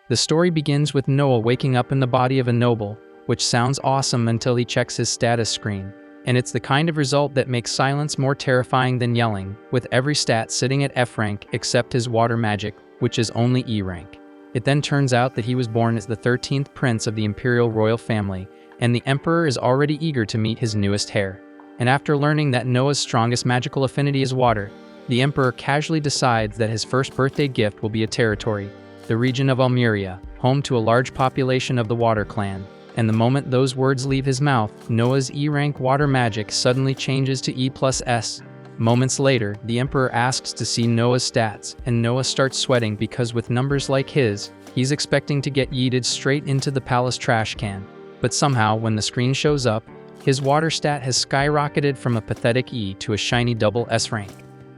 The story begins with Noah waking up in the body of a noble, which sounds awesome until he checks his status screen. And it's the kind of result that makes silence more terrifying than yelling, with every stat sitting at F rank except his water magic, which is only E rank. It then turns out that he was born as the 13th prince of the imperial royal family, and the emperor is already eager to meet his newest heir. And after learning that Noah's strongest magical affinity is water, the emperor casually decides that his first birthday gift will be a territory, the region of Almeria, home to a large population of the Water Clan. And the moment those words leave his mouth, Noah's E-rank water magic suddenly changes to E+S. Moments later, the emperor asks to see Noah's stats, and Noah starts sweating because with numbers like his, he's expecting to get yeeted straight into the palace trash can. But somehow, when the screen shows up, his water stat has skyrocketed from a pathetic E to a shiny double S rank.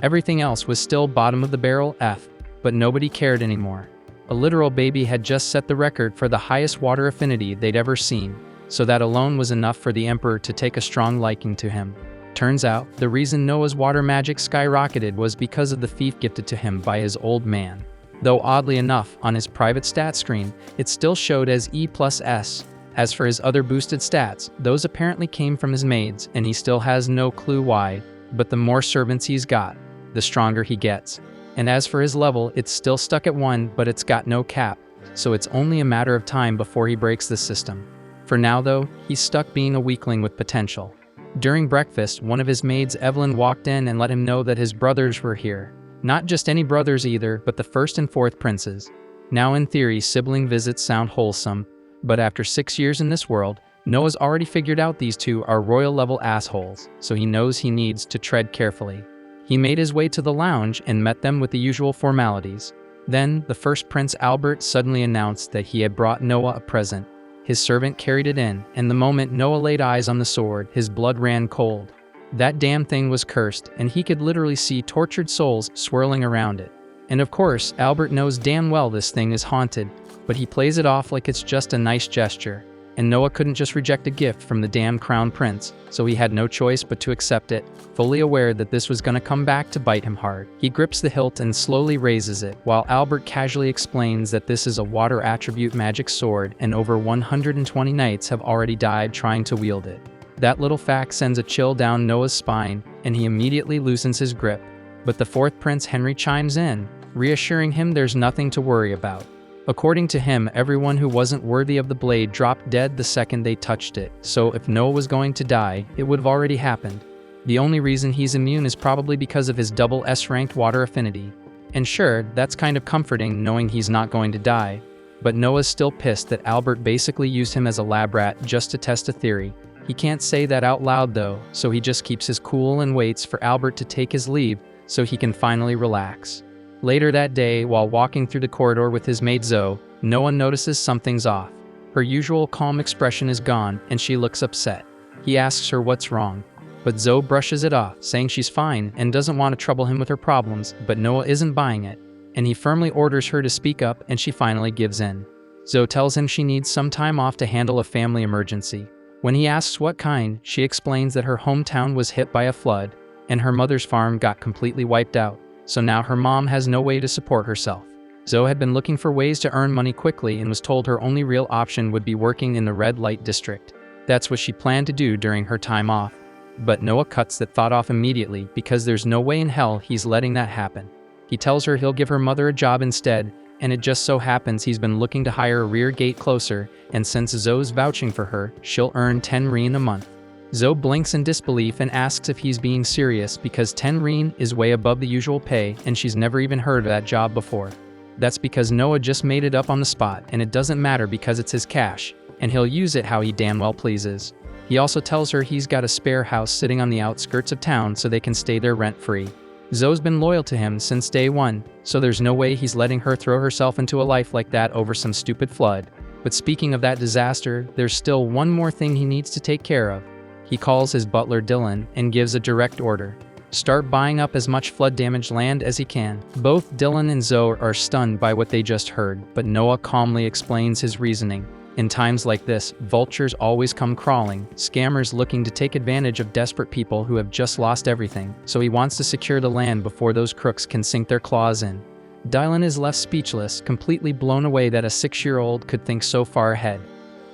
Everything else was still bottom of the barrel F, but nobody cared anymore. A literal baby had just set the record for the highest water affinity they'd ever seen, so that alone was enough for the emperor to take a strong liking to him. Turns out, the reason Noah's water magic skyrocketed was because of the fief gifted to him by his old man. Though oddly enough, on his private stat screen, it still showed as E+S. As for his other boosted stats, those apparently came from his maids, and he still has no clue why, but the more servants he's got, the stronger he gets. And as for his level, it's still stuck at 1, but it's got no cap, so it's only a matter of time before he breaks the system. For now though, he's stuck being a weakling with potential. During breakfast, one of his maids, Evelyn, walked in and let him know that his brothers were here. Not just any brothers either, but the 1st and 4th princes. Now in theory, sibling visits sound wholesome, but after 6 years in this world, Noah's already figured out these two are royal-level assholes, so he knows he needs to tread carefully. He made his way to the lounge and met them with the usual formalities. Then, the first Prince Albert suddenly announced that he had brought Noah a present. His servant carried it in, and the moment Noah laid eyes on the sword, his blood ran cold. That damn thing was cursed, and he could literally see tortured souls swirling around it. And of course, Albert knows damn well this thing is haunted, but he plays it off like it's just a nice gesture. And Noah couldn't just reject a gift from the damn crown prince, so he had no choice but to accept it, fully aware that this was gonna come back to bite him hard. He grips the hilt and slowly raises it, while Albert casually explains that this is a water attribute magic sword and over 120 knights have already died trying to wield it. That little fact sends a chill down Noah's spine, and he immediately loosens his grip. But the 4th Prince Henry chimes in, reassuring him there's nothing to worry about. According to him, everyone who wasn't worthy of the blade dropped dead the second they touched it, so if Noah was going to die, it would have already happened. The only reason he's immune is probably because of his double S-ranked water affinity. And sure, that's kind of comforting knowing he's not going to die, but Noah's still pissed that Albert basically used him as a lab rat just to test a theory. He can't say that out loud though, so he just keeps his cool and waits for Albert to take his leave so he can finally relax. Later that day, while walking through the corridor with his maid Zoe, Noah notices something's off. Her usual calm expression is gone, and she looks upset. He asks her what's wrong, but Zoe brushes it off, saying she's fine and doesn't want to trouble him with her problems, but Noah isn't buying it, and he firmly orders her to speak up, and she finally gives in. Zoe tells him she needs some time off to handle a family emergency. When he asks what kind, she explains that her hometown was hit by a flood, and her mother's farm got completely wiped out. So now her mom has no way to support herself. Zoe had been looking for ways to earn money quickly and was told her only real option would be working in the red light district. That's what she planned to do during her time off. But Noah cuts that thought off immediately because there's no way in hell he's letting that happen. He tells her he'll give her mother a job instead, and it just so happens he's been looking to hire a rear gate closer, and since Zoe's vouching for her, she'll earn 10 reen a month. Zoe blinks in disbelief and asks if he's being serious because 10 reen is way above the usual pay and she's never even heard of that job before. That's because Noah just made it up on the spot and it doesn't matter because it's his cash, and he'll use it how he damn well pleases. He also tells her he's got a spare house sitting on the outskirts of town so they can stay there rent-free. Zoe's been loyal to him since day one, so there's no way he's letting her throw herself into a life like that over some stupid flood. But speaking of that disaster, there's still one more thing he needs to take care of. He calls his butler Dylan and gives a direct order. Start buying up as much flood-damaged land as he can. Both Dylan and Zoe are stunned by what they just heard, but Noah calmly explains his reasoning. In times like this, vultures always come crawling, scammers looking to take advantage of desperate people who have just lost everything, so he wants to secure the land before those crooks can sink their claws in. Dylan is left speechless, completely blown away that a 6-year-old could think so far ahead.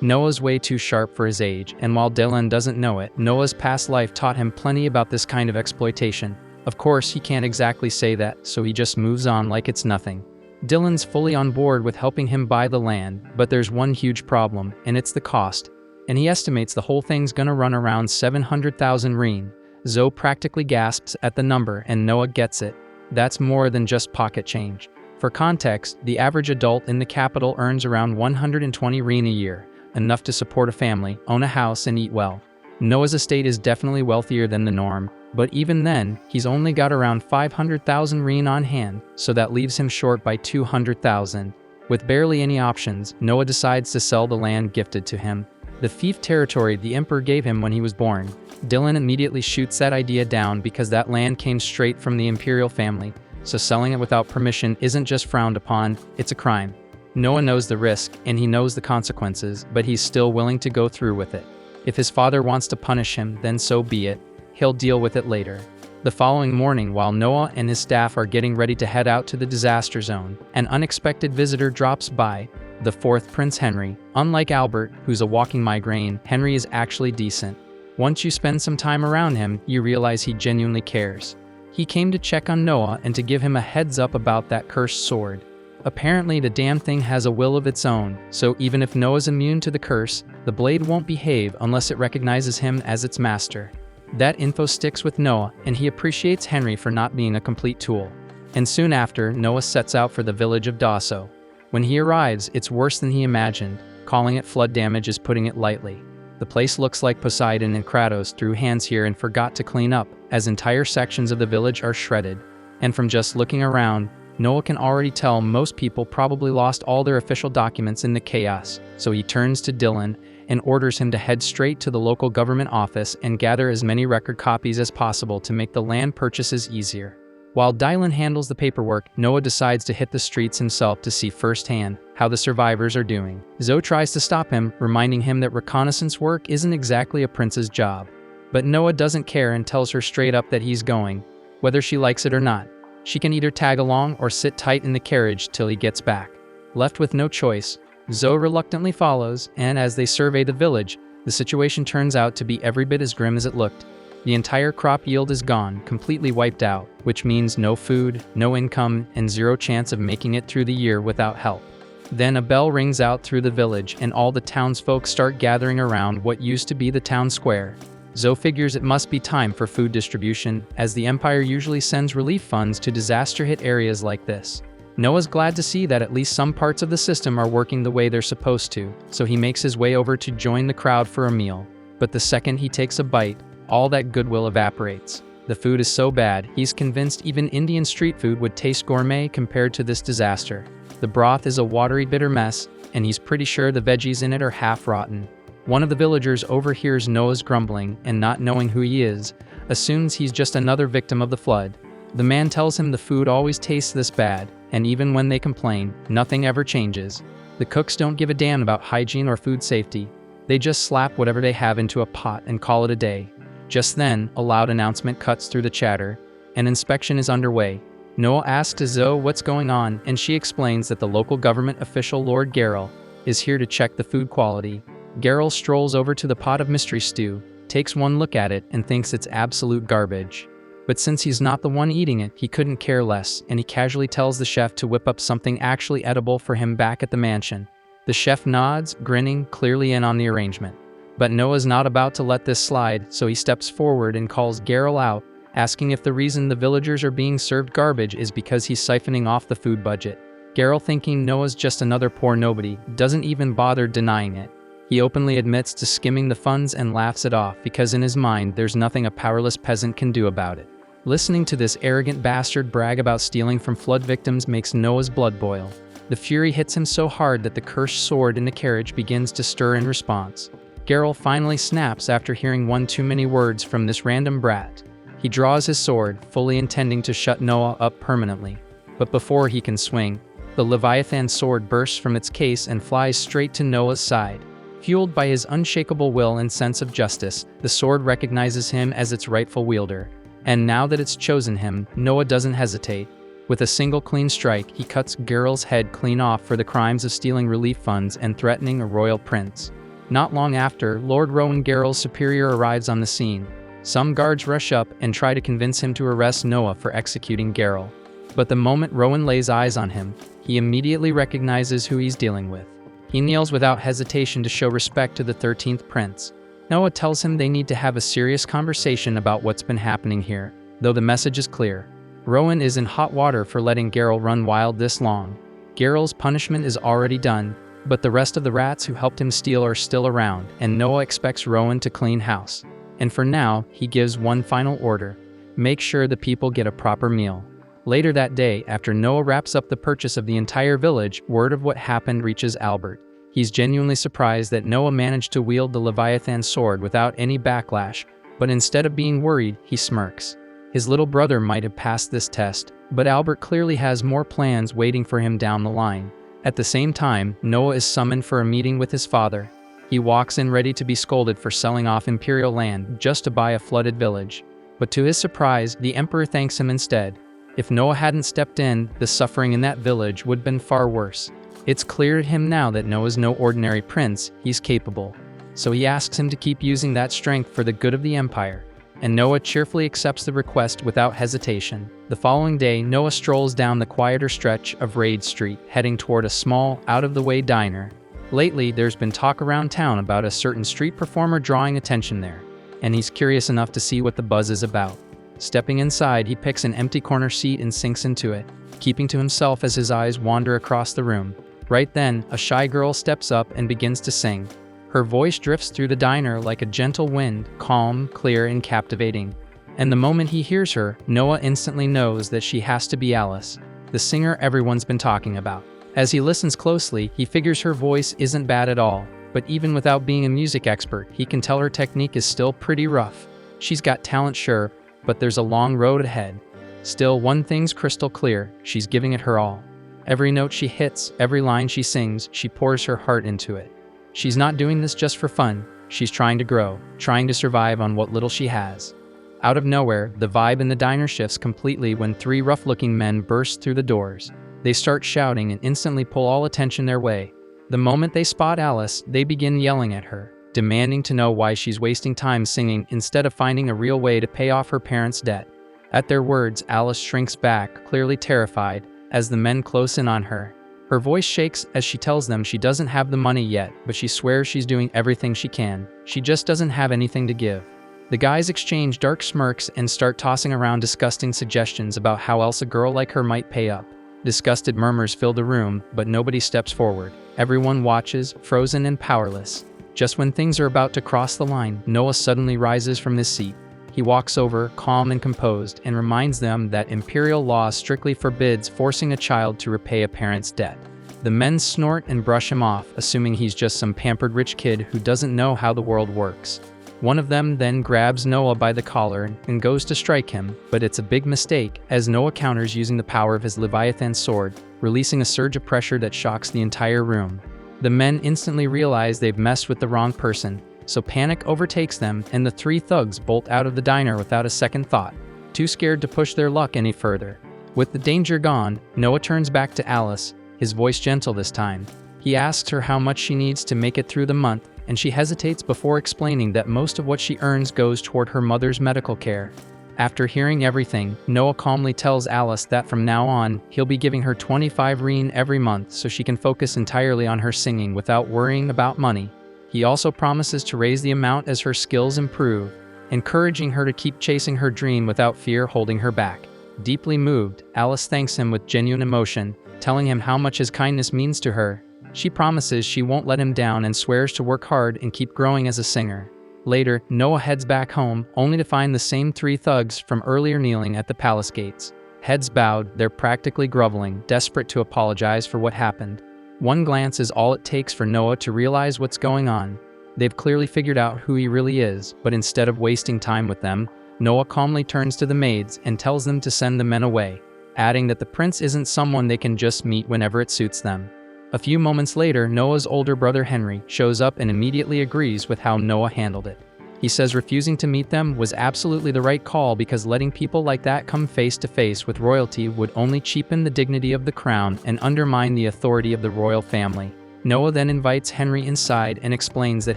Noah's way too sharp for his age, and while Dylan doesn't know it, Noah's past life taught him plenty about this kind of exploitation. Of course, he can't exactly say that, so he just moves on like it's nothing. Dylan's fully on board with helping him buy the land, but there's one huge problem, and it's the cost. And he estimates the whole thing's gonna run around 700,000 reen. Zoe practically gasps at the number, and Noah gets it. That's more than just pocket change. For context, the average adult in the capital earns around 120 reen a year, enough to support a family, own a house, and eat well. Noah's estate is definitely wealthier than the norm, but even then, he's only got around 500,000 reen on hand, so that leaves him short by 200,000. With barely any options, Noah decides to sell the land gifted to him, the fief territory the emperor gave him when he was born. Dylan immediately shoots that idea down because that land came straight from the imperial family, so selling it without permission isn't just frowned upon, it's a crime. Noah knows the risk, and he knows the consequences, but he's still willing to go through with it. If his father wants to punish him, then so be it. He'll deal with it later. The following morning, while Noah and his staff are getting ready to head out to the disaster zone, an unexpected visitor drops by, the 4th Prince Henry. Unlike Albert, who's a walking migraine, Henry is actually decent. Once you spend some time around him, you realize he genuinely cares. He came to check on Noah and to give him a heads up about that cursed sword. Apparently the damn thing has a will of its own, so even if Noah's immune to the curse, the blade won't behave unless it recognizes him as its master. That info sticks with Noah, and he appreciates Henry for not being a complete tool. And soon after, Noah sets out for the village of Dasso. When he arrives, it's worse than he imagined. Calling it flood damage is putting it lightly. The place looks like Poseidon and Kratos threw hands here and forgot to clean up, as entire sections of the village are shredded. And from just looking around, Noah can already tell most people probably lost all their official documents in the chaos, so he turns to Dylan and orders him to head straight to the local government office and gather as many record copies as possible to make the land purchases easier. While Dylan handles the paperwork, Noah decides to hit the streets himself to see firsthand how the survivors are doing. Zoe tries to stop him, reminding him that reconnaissance work isn't exactly a prince's job. But Noah doesn't care and tells her straight up that he's going, whether she likes it or not. She can either tag along or sit tight in the carriage till he gets back. Left with no choice, Zoe reluctantly follows, and as they survey the village, the situation turns out to be every bit as grim as it looked. The entire crop yield is gone, completely wiped out, which means no food, no income, and zero chance of making it through the year without help. Then a bell rings out through the village and all the townsfolk start gathering around what used to be the town square. Zoe figures it must be time for food distribution, as the Empire usually sends relief funds to disaster-hit areas like this. Noah's glad to see that at least some parts of the system are working the way they're supposed to, so he makes his way over to join the crowd for a meal. But the second he takes a bite, all that goodwill evaporates. The food is so bad, he's convinced even Indian street food would taste gourmet compared to this disaster. The broth is a watery, bitter mess, and he's pretty sure the veggies in it are half rotten. One of the villagers overhears Noah's grumbling and, not knowing who he is, assumes he's just another victim of the flood. The man tells him the food always tastes this bad, and even when they complain, nothing ever changes. The cooks don't give a damn about hygiene or food safety. They just slap whatever they have into a pot and call it a day. Just then, a loud announcement cuts through the chatter. An inspection is underway. Noah asks Zoe what's going on, and she explains that the local government official Lord Geralt is here to check the food quality. Geralt strolls over to the pot of mystery stew, takes one look at it, and thinks it's absolute garbage. But since he's not the one eating it, he couldn't care less, and he casually tells the chef to whip up something actually edible for him back at the mansion. The chef nods, grinning, clearly in on the arrangement. But Noah's not about to let this slide, so he steps forward and calls Geralt out, asking if the reason the villagers are being served garbage is because he's siphoning off the food budget. Geralt, thinking Noah's just another poor nobody, doesn't even bother denying it. He openly admits to skimming the funds and laughs it off because in his mind there's nothing a powerless peasant can do about it. Listening to this arrogant bastard brag about stealing from flood victims makes Noah's blood boil. The fury hits him so hard that the cursed sword in the carriage begins to stir in response. Geralt finally snaps after hearing one too many words from this random brat. He draws his sword, fully intending to shut Noah up permanently. But before he can swing, the Leviathan sword bursts from its case and flies straight to Noah's side. Fueled by his unshakable will and sense of justice, the sword recognizes him as its rightful wielder. And now that it's chosen him, Noah doesn't hesitate. With a single clean strike, he cuts Geralt's head clean off for the crimes of stealing relief funds and threatening a royal prince. Not long after, Lord Rowan, Geralt's superior, arrives on the scene. Some guards rush up and try to convince him to arrest Noah for executing Geralt. But the moment Rowan lays eyes on him, he immediately recognizes who he's dealing with. He kneels without hesitation to show respect to the 13th prince. Noah tells him they need to have a serious conversation about what's been happening here, though the message is clear. Rowan is in hot water for letting Geralt run wild this long. Geralt's punishment is already done, but the rest of the rats who helped him steal are still around, and Noah expects Rowan to clean house. And for now, he gives one final order: make sure the people get a proper meal. Later that day, after Noah wraps up the purchase of the entire village, word of what happened reaches Albert. He's genuinely surprised that Noah managed to wield the Leviathan sword without any backlash, but instead of being worried, he smirks. His little brother might have passed this test, but Albert clearly has more plans waiting for him down the line. At the same time, Noah is summoned for a meeting with his father. He walks in ready to be scolded for selling off Imperial land just to buy a flooded village. But to his surprise, the Emperor thanks him instead. If Noah hadn't stepped in, the suffering in that village would have been far worse. It's clear to him now that Noah's no ordinary prince, he's capable. So he asks him to keep using that strength for the good of the Empire. And Noah cheerfully accepts the request without hesitation. The following day, Noah strolls down the quieter stretch of Raid Street, heading toward a small, out-of-the-way diner. Lately, there's been talk around town about a certain street performer drawing attention there, and he's curious enough to see what the buzz is about. Stepping inside, he picks an empty corner seat and sinks into it, keeping to himself as his eyes wander across the room. Right then, a shy girl steps up and begins to sing. Her voice drifts through the diner like a gentle wind, calm, clear, and captivating. And the moment he hears her, Noah instantly knows that she has to be Alice, the singer everyone's been talking about. As he listens closely, he figures her voice isn't bad at all, but even without being a music expert, he can tell her technique is still pretty rough. She's got talent, sure, but there's a long road ahead. Still, one thing's crystal clear: she's giving it her all. Every note she hits, every line she sings, she pours her heart into it. She's not doing this just for fun. She's trying to grow, trying to survive on what little she has. Out of nowhere, the vibe in the diner shifts completely when three rough-looking men burst through the doors. They start shouting and instantly pull all attention their way. The moment they spot Alice, they begin yelling at her, demanding to know why she's wasting time singing instead of finding a real way to pay off her parents' debt. At their words, Alice shrinks back, clearly terrified, as the men close in on her. Her voice shakes as she tells them she doesn't have the money yet, but she swears she's doing everything she can. She just doesn't have anything to give. The guys exchange dark smirks and start tossing around disgusting suggestions about how else a girl like her might pay up. Disgusted murmurs fill the room, but nobody steps forward. Everyone watches, frozen and powerless. Just when things are about to cross the line, Noah suddenly rises from his seat. He walks over, calm and composed, and reminds them that imperial law strictly forbids forcing a child to repay a parent's debt. The men snort and brush him off, assuming he's just some pampered rich kid who doesn't know how the world works. One of them then grabs Noah by the collar and goes to strike him, but it's a big mistake, as Noah counters using the power of his Leviathan sword, releasing a surge of pressure that shocks the entire room. The men instantly realize they've messed with the wrong person, so panic overtakes them and the three thugs bolt out of the diner without a second thought, too scared to push their luck any further. With the danger gone, Noah turns back to Alice, his voice gentle this time. He asks her how much she needs to make it through the month, and she hesitates before explaining that most of what she earns goes toward her mother's medical care. After hearing everything, Noah calmly tells Alice that from now on, he'll be giving her 25 rein every month so she can focus entirely on her singing without worrying about money. He also promises to raise the amount as her skills improve, encouraging her to keep chasing her dream without fear holding her back. Deeply moved, Alice thanks him with genuine emotion, telling him how much his kindness means to her. She promises she won't let him down and swears to work hard and keep growing as a singer. Later, Noah heads back home, only to find the same three thugs from earlier kneeling at the palace gates. Heads bowed, they're practically groveling, desperate to apologize for what happened. One glance is all it takes for Noah to realize what's going on. They've clearly figured out who he really is, but instead of wasting time with them, Noah calmly turns to the maids and tells them to send the men away, adding that the prince isn't someone they can just meet whenever it suits them. A few moments later, Noah's older brother Henry shows up and immediately agrees with how Noah handled it. He says refusing to meet them was absolutely the right call because letting people like that come face to face with royalty would only cheapen the dignity of the crown and undermine the authority of the royal family. Noah then invites Henry inside and explains that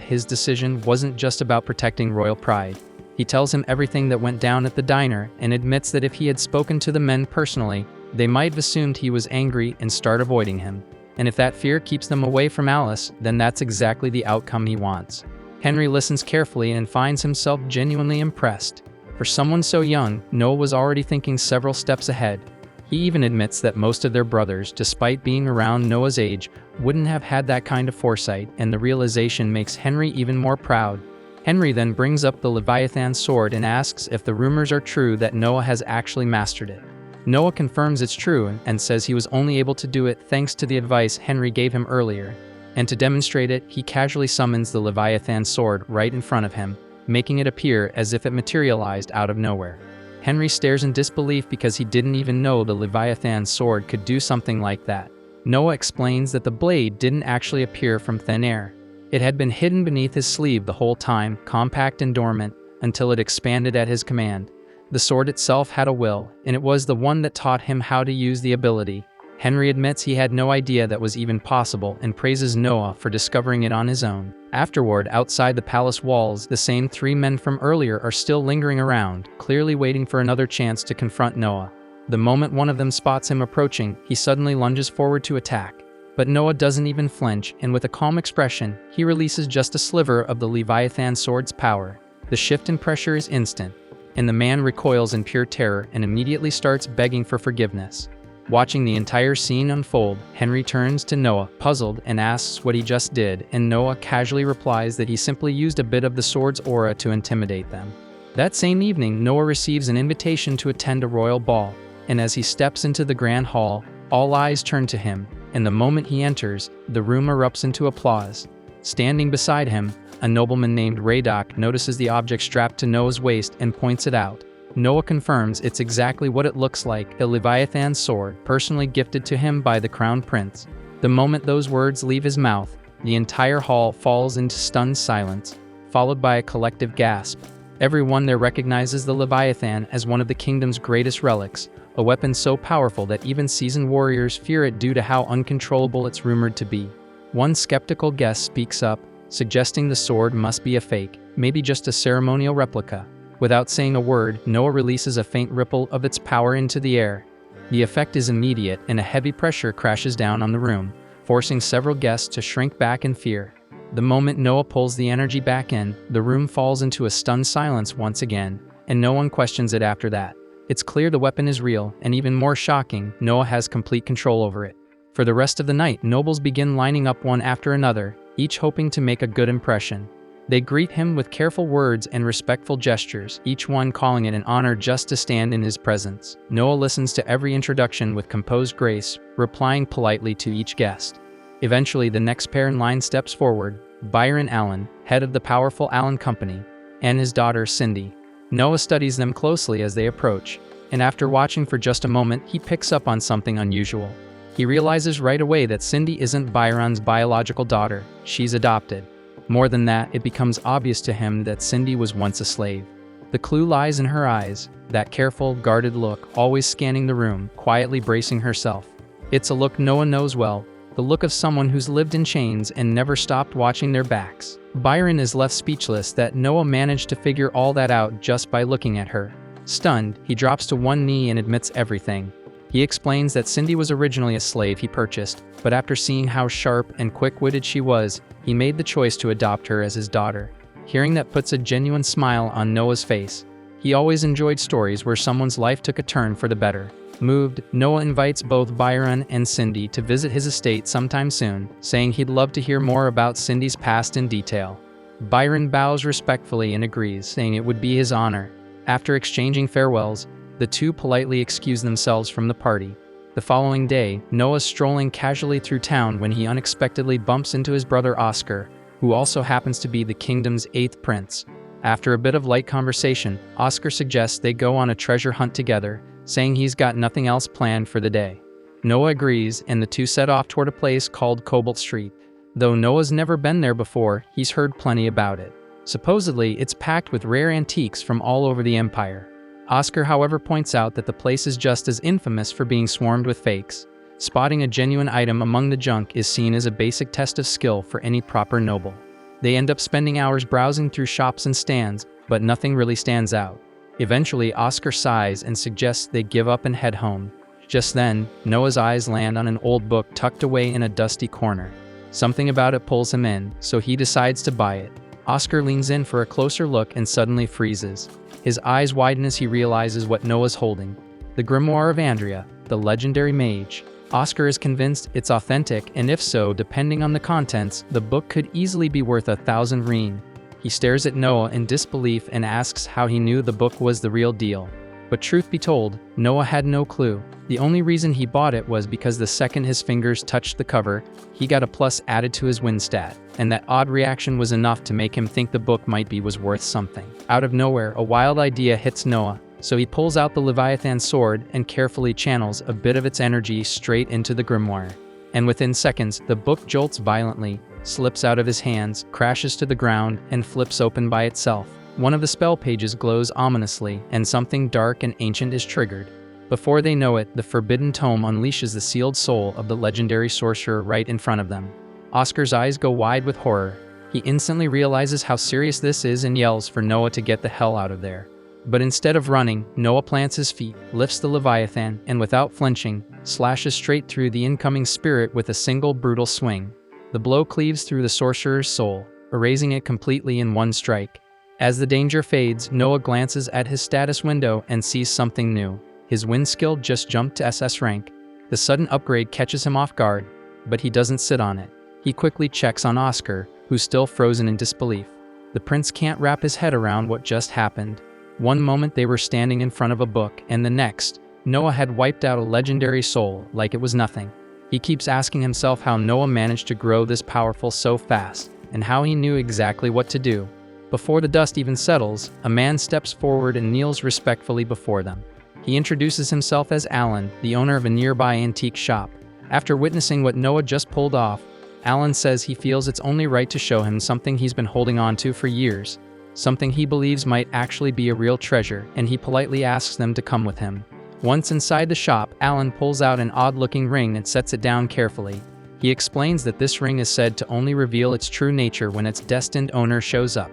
his decision wasn't just about protecting royal pride. He tells him everything that went down at the diner and admits that if he had spoken to the men personally, they might have assumed he was angry and start avoiding him. And if that fear keeps them away from Alice, then that's exactly the outcome he wants. Henry listens carefully and finds himself genuinely impressed. For someone so young, Noah was already thinking several steps ahead. He even admits that most of their brothers, despite being around Noah's age, wouldn't have had that kind of foresight, and the realization makes Henry even more proud. Henry then brings up the Leviathan sword and asks if the rumors are true that Noah has actually mastered it. Noah confirms it's true and says he was only able to do it thanks to the advice Henry gave him earlier. And to demonstrate it, he casually summons the Leviathan sword right in front of him, making it appear as if it materialized out of nowhere. Henry stares in disbelief because he didn't even know the Leviathan sword could do something like that. Noah explains that the blade didn't actually appear from thin air. It had been hidden beneath his sleeve the whole time, compact and dormant, until it expanded at his command. The sword itself had a will, and it was the one that taught him how to use the ability. Henry admits he had no idea that was even possible and praises Noah for discovering it on his own. Afterward, outside the palace walls, the same three men from earlier are still lingering around, clearly waiting for another chance to confront Noah. The moment one of them spots him approaching, he suddenly lunges forward to attack. But Noah doesn't even flinch, and with a calm expression, he releases just a sliver of the Leviathan sword's power. The shift in pressure is instant, and the man recoils in pure terror and immediately starts begging for forgiveness. Watching the entire scene unfold, Henry turns to Noah, puzzled, and asks what he just did, and Noah casually replies that he simply used a bit of the sword's aura to intimidate them. That same evening, Noah receives an invitation to attend a royal ball, and as he steps into the grand hall, all eyes turn to him, and the moment he enters, the room erupts into applause. Standing beside him, a nobleman named Radok notices the object strapped to Noah's waist and points it out. Noah confirms it's exactly what it looks like, a Leviathan sword personally gifted to him by the Crown Prince. The moment those words leave his mouth, the entire hall falls into stunned silence, followed by a collective gasp. Everyone there recognizes the Leviathan as one of the kingdom's greatest relics, a weapon so powerful that even seasoned warriors fear it due to how uncontrollable it's rumored to be. One skeptical guest speaks up, suggesting the sword must be a fake, maybe just a ceremonial replica. Without saying a word, Noah releases a faint ripple of its power into the air. The effect is immediate, and a heavy pressure crashes down on the room, forcing several guests to shrink back in fear. The moment Noah pulls the energy back in, the room falls into a stunned silence once again, and no one questions it after that. It's clear the weapon is real, and even more shocking, Noah has complete control over it. For the rest of the night, nobles begin lining up one after another, each hoping to make a good impression. They greet him with careful words and respectful gestures, each one calling it an honor just to stand in his presence. Noah listens to every introduction with composed grace, replying politely to each guest. Eventually, the next pair in line steps forward, Byron Allen, head of the powerful Allen Company, and his daughter Cindy. Noah studies them closely as they approach, and after watching for just a moment, he picks up on something unusual. He realizes right away that Cindy isn't Byron's biological daughter, she's adopted. More than that, it becomes obvious to him that Cindy was once a slave. The clue lies in her eyes, that careful, guarded look, always scanning the room, quietly bracing herself. It's a look Noah knows well, the look of someone who's lived in chains and never stopped watching their backs. Byron is left speechless that Noah managed to figure all that out just by looking at her. Stunned, he drops to one knee and admits everything. He explains that Cindy was originally a slave he purchased, but after seeing how sharp and quick-witted she was, he made the choice to adopt her as his daughter. Hearing that puts a genuine smile on Noah's face. He always enjoyed stories where someone's life took a turn for the better. Moved, Noah invites both Byron and Cindy to visit his estate sometime soon, saying he'd love to hear more about Cindy's past in detail. Byron bows respectfully and agrees, saying it would be his honor. After exchanging farewells, the two politely excuse themselves from the party. The following day, Noah's strolling casually through town when he unexpectedly bumps into his brother Oscar, who also happens to be the kingdom's 8th prince. After a bit of light conversation, Oscar suggests they go on a treasure hunt together, saying he's got nothing else planned for the day. Noah agrees, and the two set off toward a place called Cobalt Street. Though Noah's never been there before, he's heard plenty about it. Supposedly, it's packed with rare antiques from all over the Empire. Oscar, however, points out that the place is just as infamous for being swarmed with fakes. Spotting a genuine item among the junk is seen as a basic test of skill for any proper noble. They end up spending hours browsing through shops and stands, but nothing really stands out. Eventually, Oscar sighs and suggests they give up and head home. Just then, Noah's eyes land on an old book tucked away in a dusty corner. Something about it pulls him in, so he decides to buy it. Oscar leans in for a closer look and suddenly freezes. His eyes widen as he realizes what Noah's holding. The Grimoire of Andrea, the legendary mage. Oscar is convinced it's authentic, and if so, depending on the contents, the book could easily be worth 1,000 rein. He stares at Noah in disbelief and asks how he knew the book was the real deal. But truth be told, Noah had no clue. The only reason he bought it was because the second his fingers touched the cover, he got a plus added to his win stat, and that odd reaction was enough to make him think the book was worth something. Out of nowhere, a wild idea hits Noah, so he pulls out the Leviathan sword and carefully channels a bit of its energy straight into the grimoire. And within seconds, the book jolts violently, slips out of his hands, crashes to the ground, and flips open by itself. One of the spell pages glows ominously, and something dark and ancient is triggered. Before they know it, the forbidden tome unleashes the sealed soul of the legendary sorcerer right in front of them. Oscar's eyes go wide with horror. He instantly realizes how serious this is and yells for Noah to get the hell out of there. But instead of running, Noah plants his feet, lifts the Leviathan, and without flinching, slashes straight through the incoming spirit with a single brutal swing. The blow cleaves through the sorcerer's soul, erasing it completely in one strike. As the danger fades, Noah glances at his status window and sees something new. His win skill just jumped to SS rank. The sudden upgrade catches him off guard, but he doesn't sit on it. He quickly checks on Oscar, who's still frozen in disbelief. The prince can't wrap his head around what just happened. One moment they were standing in front of a book, and the next, Noah had wiped out a legendary soul like it was nothing. He keeps asking himself how Noah managed to grow this powerful so fast, and how he knew exactly what to do. Before the dust even settles, a man steps forward and kneels respectfully before them. He introduces himself as Alan, the owner of a nearby antique shop. After witnessing what Noah just pulled off, Alan says he feels it's only right to show him something he's been holding on to for years, something he believes might actually be a real treasure, and he politely asks them to come with him. Once inside the shop, Alan pulls out an odd-looking ring and sets it down carefully. He explains that this ring is said to only reveal its true nature when its destined owner shows up.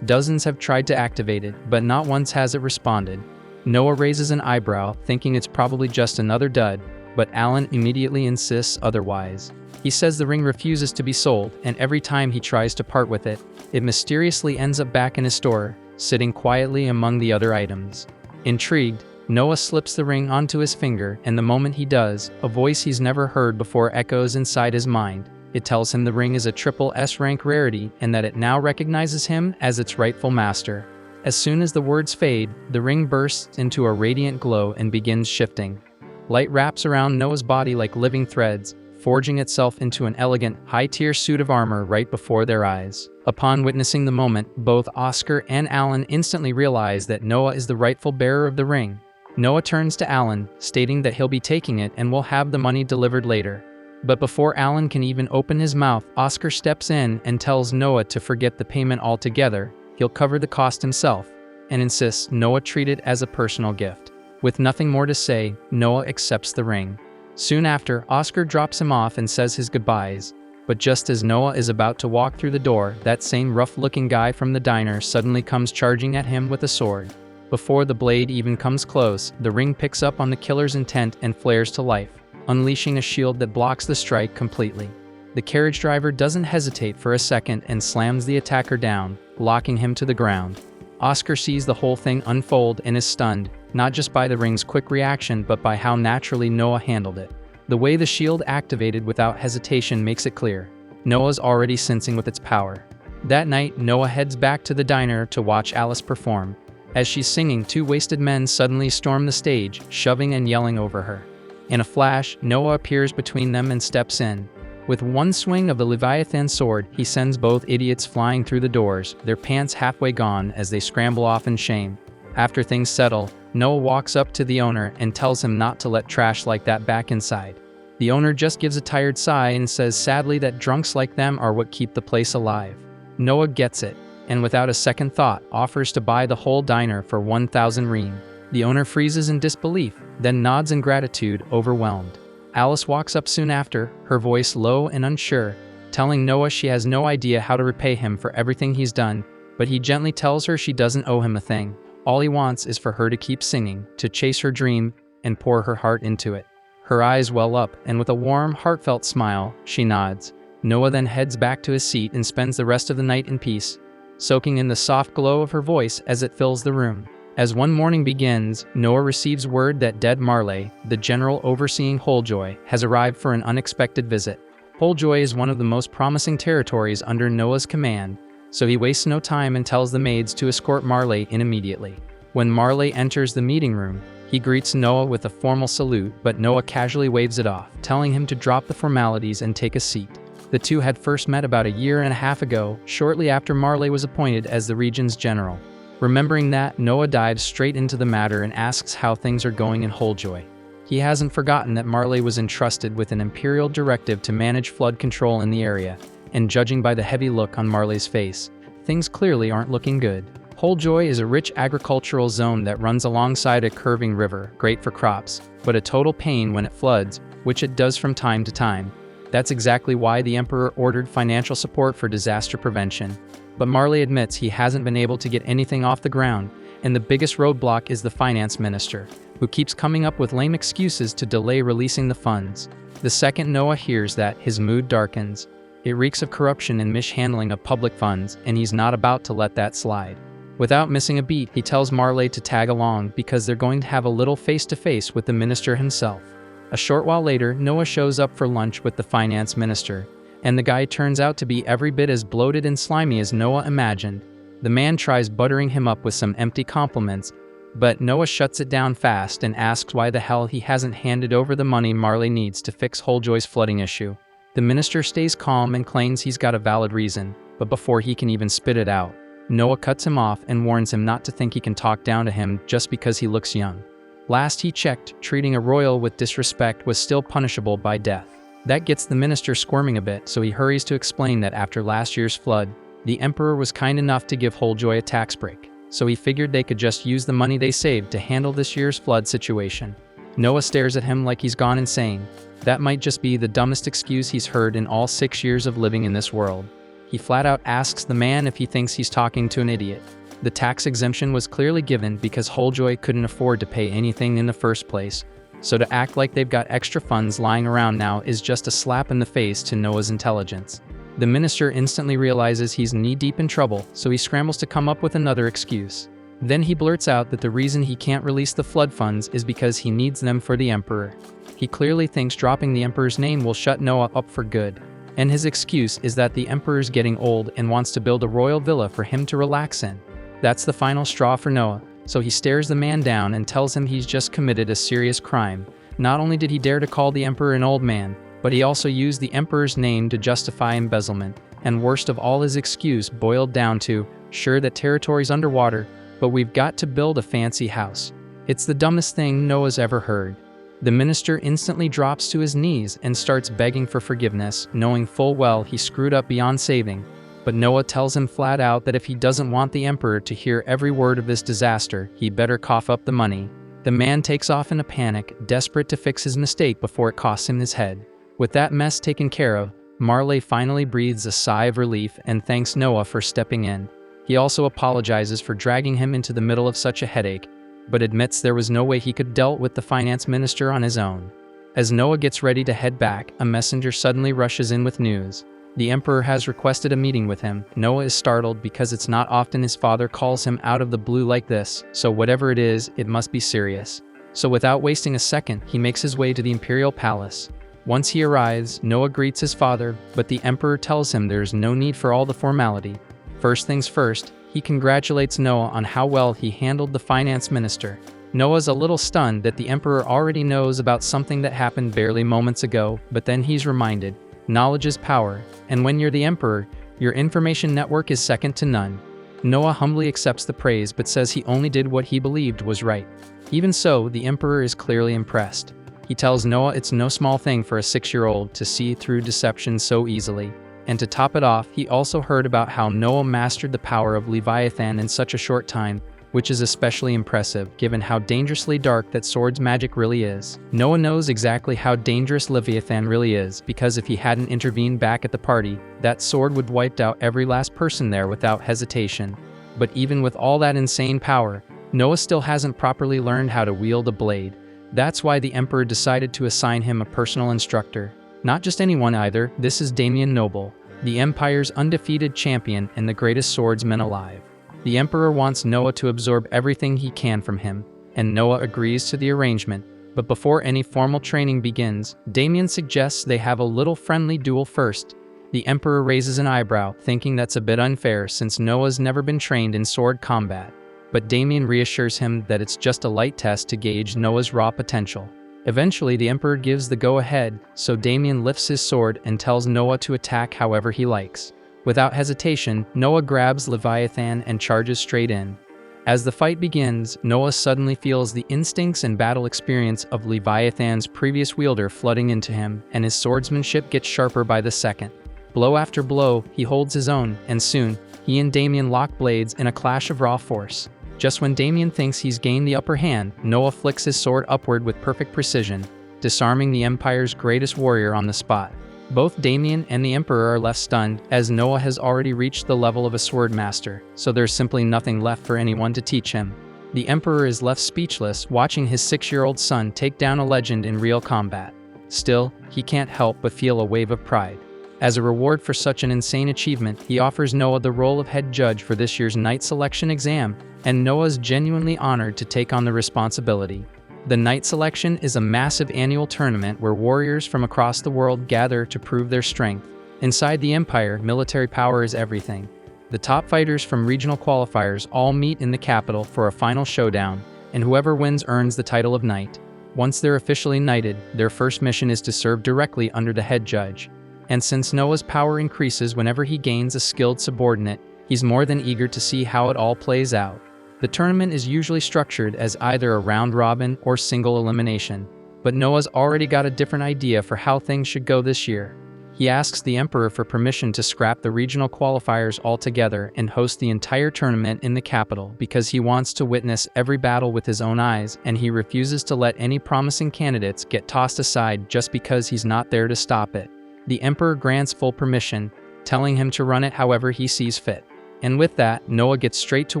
Dozens have tried to activate it, but not once has it responded. Noah raises an eyebrow, thinking it's probably just another dud, but Alan immediately insists otherwise. He says the ring refuses to be sold, and every time he tries to part with it, it mysteriously ends up back in his store, sitting quietly among the other items. Intrigued, Noah slips the ring onto his finger, and the moment he does, a voice he's never heard before echoes inside his mind. It tells him the ring is a triple S rank rarity and that it now recognizes him as its rightful master. As soon as the words fade, the ring bursts into a radiant glow and begins shifting. Light wraps around Noah's body like living threads, forging itself into an elegant, high-tier suit of armor right before their eyes. Upon witnessing the moment, both Oscar and Alan instantly realize that Noah is the rightful bearer of the ring. Noah turns to Alan, stating that he'll be taking it and will have the money delivered later. But before Alan can even open his mouth, Oscar steps in and tells Noah to forget the payment altogether. He'll cover the cost himself, and insists Noah treat it as a personal gift. With nothing more to say, Noah accepts the ring. Soon after, Oscar drops him off and says his goodbyes. But just as Noah is about to walk through the door, that same rough-looking guy from the diner suddenly comes charging at him with a sword. Before the blade even comes close, the ring picks up on the killer's intent and flares to life, unleashing a shield that blocks the strike completely. The carriage driver doesn't hesitate for a second and slams the attacker down, locking him to the ground. Oscar sees the whole thing unfold and is stunned, not just by the ring's quick reaction but by how naturally Noah handled it. The way the shield activated without hesitation makes it clear. Noah's already sensing with its power. That night, Noah heads back to the diner to watch Alice perform. As she's singing, two wasted men suddenly storm the stage, shoving and yelling over her. In a flash, Noah appears between them and steps in. With one swing of the Leviathan sword, he sends both idiots flying through the doors, their pants halfway gone as they scramble off in shame. After things settle, Noah walks up to the owner and tells him not to let trash like that back inside. The owner just gives a tired sigh and says sadly that drunks like them are what keep the place alive. Noah gets it. and without a second thought offers to buy the whole diner for 1,000 rein. The owner freezes in disbelief, then nods in gratitude, overwhelmed. Alice walks up soon after, her voice low and unsure, telling Noah she has no idea how to repay him for everything he's done, but he gently tells her she doesn't owe him a thing. All he wants is for her to keep singing, to chase her dream, and pour her heart into it. Her eyes well up, and with a warm, heartfelt smile, she nods. Noah then heads back to his seat and spends the rest of the night in peace, soaking in the soft glow of her voice as it fills the room. As one morning begins, Noah receives word that dead Marley, the general overseeing Wholejoy, has arrived for an unexpected visit. Wholejoy is one of the most promising territories under Noah's command, so he wastes no time and tells the maids to escort Marley in immediately. When Marley enters the meeting room, he greets Noah with a formal salute, but Noah casually waves it off, telling him to drop the formalities and take a seat. The two had first met about a year and a half ago, shortly after Marley was appointed as the region's general. Remembering that, Noah dives straight into the matter and asks how things are going in Wholejoy. He hasn't forgotten that Marley was entrusted with an imperial directive to manage flood control in the area, and judging by the heavy look on Marley's face, things clearly aren't looking good. Wholejoy is a rich agricultural zone that runs alongside a curving river, great for crops, but a total pain when it floods, which it does from time to time. That's exactly why the Emperor ordered financial support for disaster prevention. But Marley admits he hasn't been able to get anything off the ground, and the biggest roadblock is the finance minister, who keeps coming up with lame excuses to delay releasing the funds. The second Noah hears that, his mood darkens. It reeks of corruption and mishandling of public funds, and he's not about to let that slide. Without missing a beat, he tells Marley to tag along because they're going to have a little face-to-face with the minister himself. A short while later, Noah shows up for lunch with the finance minister, and the guy turns out to be every bit as bloated and slimy as Noah imagined. The man tries buttering him up with some empty compliments, but Noah shuts it down fast and asks why the hell he hasn't handed over the money Marley needs to fix Wholejoy's flooding issue. The minister stays calm and claims he's got a valid reason, but before he can even spit it out, Noah cuts him off and warns him not to think he can talk down to him just because he looks young. Last he checked, treating a royal with disrespect was still punishable by death. That gets the minister squirming a bit, so he hurries to explain that after last year's flood, the Emperor was kind enough to give Wholejoy a tax break, so he figured they could just use the money they saved to handle this year's flood situation. Noah stares at him like he's gone insane. That might just be the dumbest excuse he's heard in all 6 years of living in this world. He flat out asks the man if he thinks he's talking to an idiot. The tax exemption was clearly given because Wholejoy couldn't afford to pay anything in the first place, so to act like they've got extra funds lying around now is just a slap in the face to Noah's intelligence. The minister instantly realizes he's knee-deep in trouble, so he scrambles to come up with another excuse. Then he blurts out that the reason he can't release the flood funds is because he needs them for the Emperor. He clearly thinks dropping the Emperor's name will shut Noah up for good, and his excuse is that the Emperor's getting old and wants to build a royal villa for him to relax in. That's the final straw for Noah, so he stares the man down and tells him he's just committed a serious crime. Not only did he dare to call the Emperor an old man, but he also used the Emperor's name to justify embezzlement, and worst of all, his excuse boiled down to, sure that territory's underwater, but we've got to build a fancy house. It's the dumbest thing Noah's ever heard. The minister instantly drops to his knees and starts begging for forgiveness, knowing full well he screwed up beyond saving. But Noah tells him flat out that if he doesn't want the Emperor to hear every word of this disaster, he better cough up the money. The man takes off in a panic, desperate to fix his mistake before it costs him his head. With that mess taken care of, Marley finally breathes a sigh of relief and thanks Noah for stepping in. He also apologizes for dragging him into the middle of such a headache, but admits there was no way he could deal with the finance minister on his own. As Noah gets ready to head back, a messenger suddenly rushes in with news. The Emperor has requested a meeting with him. Noah is startled because it's not often his father calls him out of the blue like this, so whatever it is, it must be serious. So without wasting a second, he makes his way to the Imperial Palace. Once he arrives, Noah greets his father, but the Emperor tells him there's no need for all the formality. First things first, he congratulates Noah on how well he handled the finance minister. Noah's a little stunned that the Emperor already knows about something that happened barely moments ago, but then he's reminded, knowledge is power, and when you're the Emperor, your information network is second to none. Noah humbly accepts the praise but says he only did what he believed was right. Even so, the Emperor is clearly impressed. He tells Noah it's no small thing for a 6-year-old to see through deception so easily. And to top it off, he also heard about how Noah mastered the power of Leviathan in such a short time, which is especially impressive given how dangerously dark that sword's magic really is. Noah knows exactly how dangerous Leviathan really is because if he hadn't intervened back at the party, that sword would wiped out every last person there without hesitation. But even with all that insane power, Noah still hasn't properly learned how to wield a blade. That's why the Emperor decided to assign him a personal instructor. Not just anyone either, this is Damien Noble, the Empire's undefeated champion and the greatest swordsman alive. The Emperor wants Noah to absorb everything he can from him, and Noah agrees to the arrangement. But before any formal training begins, Damien suggests they have a little friendly duel first. The Emperor raises an eyebrow, thinking that's a bit unfair since Noah's never been trained in sword combat. But Damien reassures him that it's just a light test to gauge Noah's raw potential. Eventually, the Emperor gives the go-ahead, so Damien lifts his sword and tells Noah to attack however he likes. Without hesitation, Noah grabs Leviathan and charges straight in. As the fight begins, Noah suddenly feels the instincts and battle experience of Leviathan's previous wielder flooding into him, and his swordsmanship gets sharper by the second. Blow after blow, he holds his own, and soon, he and Damien lock blades in a clash of raw force. Just when Damien thinks he's gained the upper hand, Noah flicks his sword upward with perfect precision, disarming the Empire's greatest warrior on the spot. Both Damien and the Emperor are left stunned, as Noah has already reached the level of a sword master, so there's simply nothing left for anyone to teach him. The Emperor is left speechless, watching his 6-year-old son take down a legend in real combat. Still, he can't help but feel a wave of pride. As a reward for such an insane achievement, he offers Noah the role of head judge for this year's Knight Selection exam, and Noah's genuinely honored to take on the responsibility. The Knight Selection is a massive annual tournament where warriors from across the world gather to prove their strength. Inside the Empire, military power is everything. The top fighters from regional qualifiers all meet in the capital for a final showdown, and whoever wins earns the title of Knight. Once they're officially knighted, their first mission is to serve directly under the head judge. And since Noah's power increases whenever he gains a skilled subordinate, he's more than eager to see how it all plays out. The tournament is usually structured as either a round-robin or single elimination, but Noah's already got a different idea for how things should go this year. He asks the Emperor for permission to scrap the regional qualifiers altogether and host the entire tournament in the capital because he wants to witness every battle with his own eyes, and he refuses to let any promising candidates get tossed aside just because he's not there to stop it. The Emperor grants full permission, telling him to run it however he sees fit. And with that, Noah gets straight to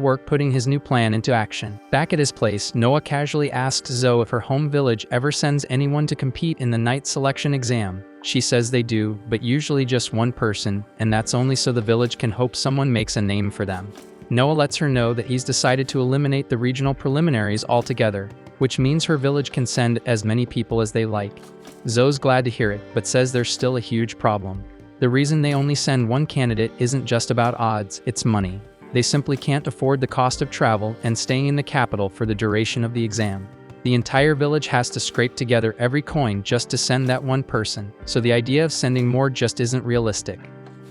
work putting his new plan into action. Back at his place, Noah casually asks Zoe if her home village ever sends anyone to compete in the Knight Selection exam. She says they do, but usually just one person, and that's only so the village can hope someone makes a name for them. Noah lets her know that he's decided to eliminate the regional preliminaries altogether, which means her village can send as many people as they like. Zoe's glad to hear it, but says there's still a huge problem. The reason they only send one candidate isn't just about odds, it's money. They simply can't afford the cost of travel and staying in the capital for the duration of the exam. The entire village has to scrape together every coin just to send that one person, so the idea of sending more just isn't realistic.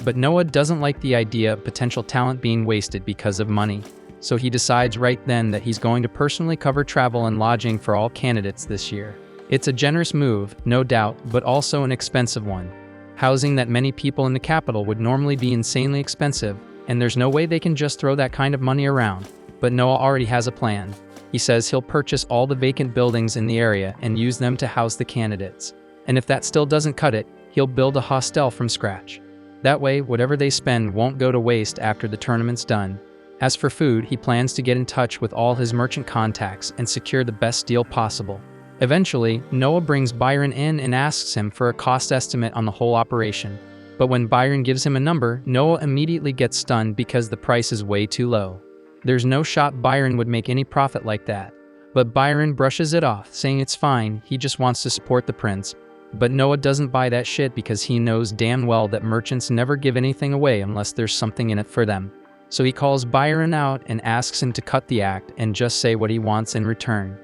But Noah doesn't like the idea of potential talent being wasted because of money, so he decides right then that he's going to personally cover travel and lodging for all candidates this year. It's a generous move, no doubt, but also an expensive one. Housing that many people in the capital would normally be insanely expensive, and there's no way they can just throw that kind of money around. But Noah already has a plan. He says he'll purchase all the vacant buildings in the area and use them to house the candidates. And if that still doesn't cut it, he'll build a hostel from scratch. That way, whatever they spend won't go to waste after the tournament's done. As for food, he plans to get in touch with all his merchant contacts and secure the best deal possible. Eventually, Noah brings Byron in and asks him for a cost estimate on the whole operation. But when Byron gives him a number, Noah immediately gets stunned because the price is way too low. There's no shot Byron would make any profit like that. But Byron brushes it off, saying it's fine, he just wants to support the prince. But Noah doesn't buy that shit because he knows damn well that merchants never give anything away unless there's something in it for them. So he calls Byron out and asks him to cut the act and just say what he wants in return.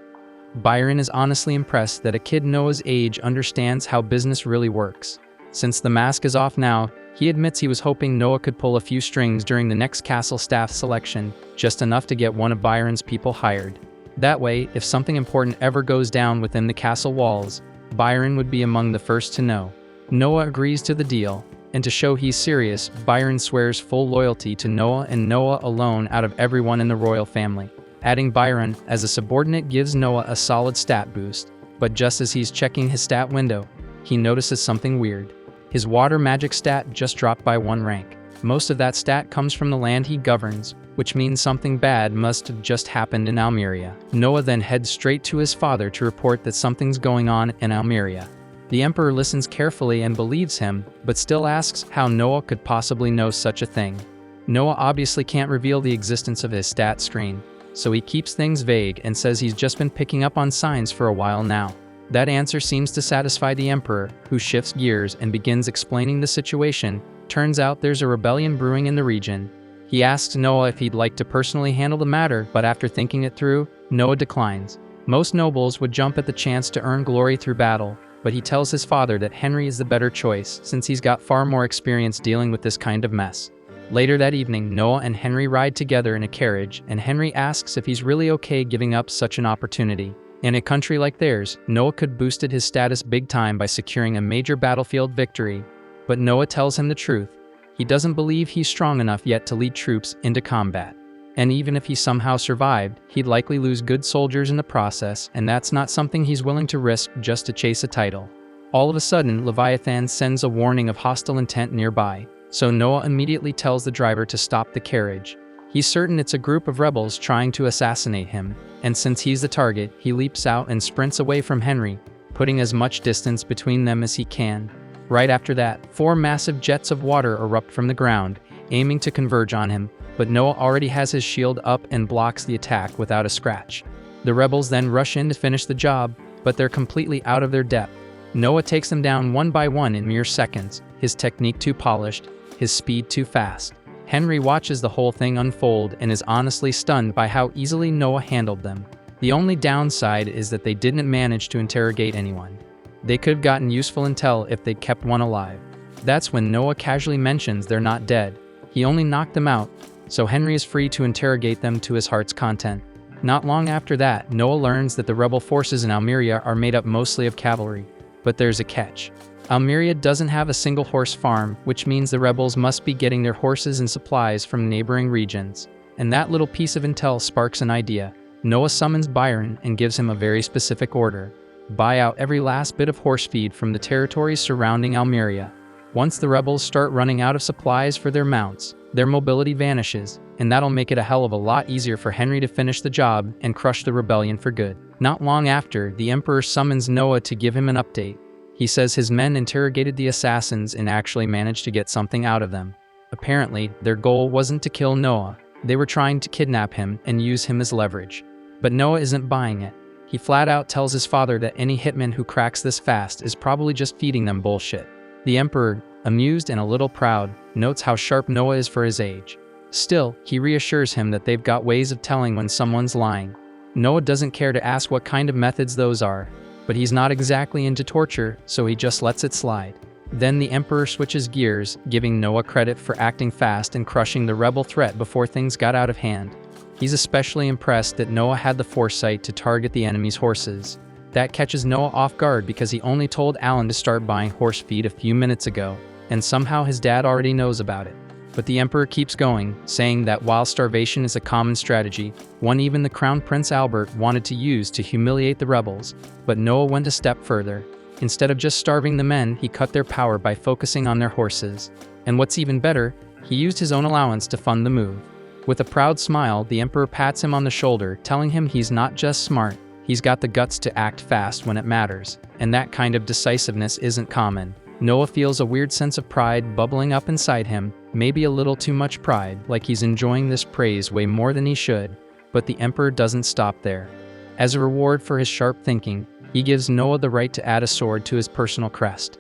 Byron is honestly impressed that a kid Noah's age understands how business really works. Since the mask is off now, he admits he was hoping Noah could pull a few strings during the next castle staff selection, just enough to get one of Byron's people hired. That way, if something important ever goes down within the castle walls, Byron would be among the first to know. Noah agrees to the deal. And to show he's serious, Byron swears full loyalty to Noah and Noah alone out of everyone in the royal family. Adding Byron as a subordinate gives Noah a solid stat boost, but just as he's checking his stat window, he notices something weird. His water magic stat just dropped by 1 rank. Most of that stat comes from the land he governs, which means something bad must have just happened in Almeria. Noah then heads straight to his father to report that something's going on in Almeria. The Emperor listens carefully and believes him, but still asks how Noah could possibly know such a thing. Noah obviously can't reveal the existence of his stat screen, so he keeps things vague and says he's just been picking up on signs for a while now. That answer seems to satisfy the Emperor, who shifts gears and begins explaining the situation. Turns out there's a rebellion brewing in the region. He asks Noah if he'd like to personally handle the matter, but after thinking it through, Noah declines. Most nobles would jump at the chance to earn glory through battle, but he tells his father that Henry is the better choice since he's got far more experience dealing with this kind of mess. Later that evening, Noah and Henry ride together in a carriage, and Henry asks if he's really okay giving up such an opportunity. In a country like theirs, Noah could boosted his status big time by securing a major battlefield victory. But Noah tells him the truth. He doesn't believe he's strong enough yet to lead troops into combat. And even if he somehow survived, he'd likely lose good soldiers in the process, and that's not something he's willing to risk just to chase a title. All of a sudden, Leviathan sends a warning of hostile intent nearby, so Noah immediately tells the driver to stop the carriage. He's certain it's a group of rebels trying to assassinate him, and since he's the target, he leaps out and sprints away from Henry, putting as much distance between them as he can. Right after that, 4 massive jets of water erupt from the ground, aiming to converge on him, but Noah already has his shield up and blocks the attack without a scratch. The rebels then rush in to finish the job, but they're completely out of their depth. Noah takes them down one by one in mere seconds, his technique too polished, his speed too fast. Henry watches the whole thing unfold and is honestly stunned by how easily Noah handled them. The only downside is that they didn't manage to interrogate anyone. They could have gotten useful intel if they'd kept one alive. That's when Noah casually mentions they're not dead. He only knocked them out, so Henry is free to interrogate them to his heart's content. Not long after that, Noah learns that the rebel forces in Almeria are made up mostly of cavalry. But there's a catch. Almeria doesn't have a single horse farm, which means the rebels must be getting their horses and supplies from neighboring regions. And that little piece of intel sparks an idea. Noah summons Byron and gives him a very specific order. Buy out every last bit of horse feed from the territories surrounding Almeria. Once the rebels start running out of supplies for their mounts, their mobility vanishes, and that'll make it a hell of a lot easier for Henry to finish the job and crush the rebellion for good. Not long after, the Emperor summons Noah to give him an update. He says his men interrogated the assassins and actually managed to get something out of them. Apparently, their goal wasn't to kill Noah. They were trying to kidnap him and use him as leverage. But Noah isn't buying it. He flat out tells his father that any hitman who cracks this fast is probably just feeding them bullshit. The Emperor, amused and a little proud, notes how sharp Noah is for his age. Still, he reassures him that they've got ways of telling when someone's lying. Noah doesn't care to ask what kind of methods those are, but he's not exactly into torture, so he just lets it slide. Then the Emperor switches gears, giving Noah credit for acting fast and crushing the rebel threat before things got out of hand. He's especially impressed that Noah had the foresight to target the enemy's horses. That catches Noah off guard because he only told Alan to start buying horse feed a few minutes ago, and somehow his dad already knows about it. But the Emperor keeps going, saying that while starvation is a common strategy, one even the Crown Prince Albert wanted to use to humiliate the rebels, but Noah went a step further. Instead of just starving the men, he cut their power by focusing on their horses. And what's even better, he used his own allowance to fund the move. With a proud smile, the Emperor pats him on the shoulder, telling him he's not just smart, he's got the guts to act fast when it matters, and that kind of decisiveness isn't common. Noah feels a weird sense of pride bubbling up inside him, maybe a little too much pride, like he's enjoying this praise way more than he should. But the Emperor doesn't stop there. As a reward for his sharp thinking, he gives Noah the right to add a sword to his personal crest.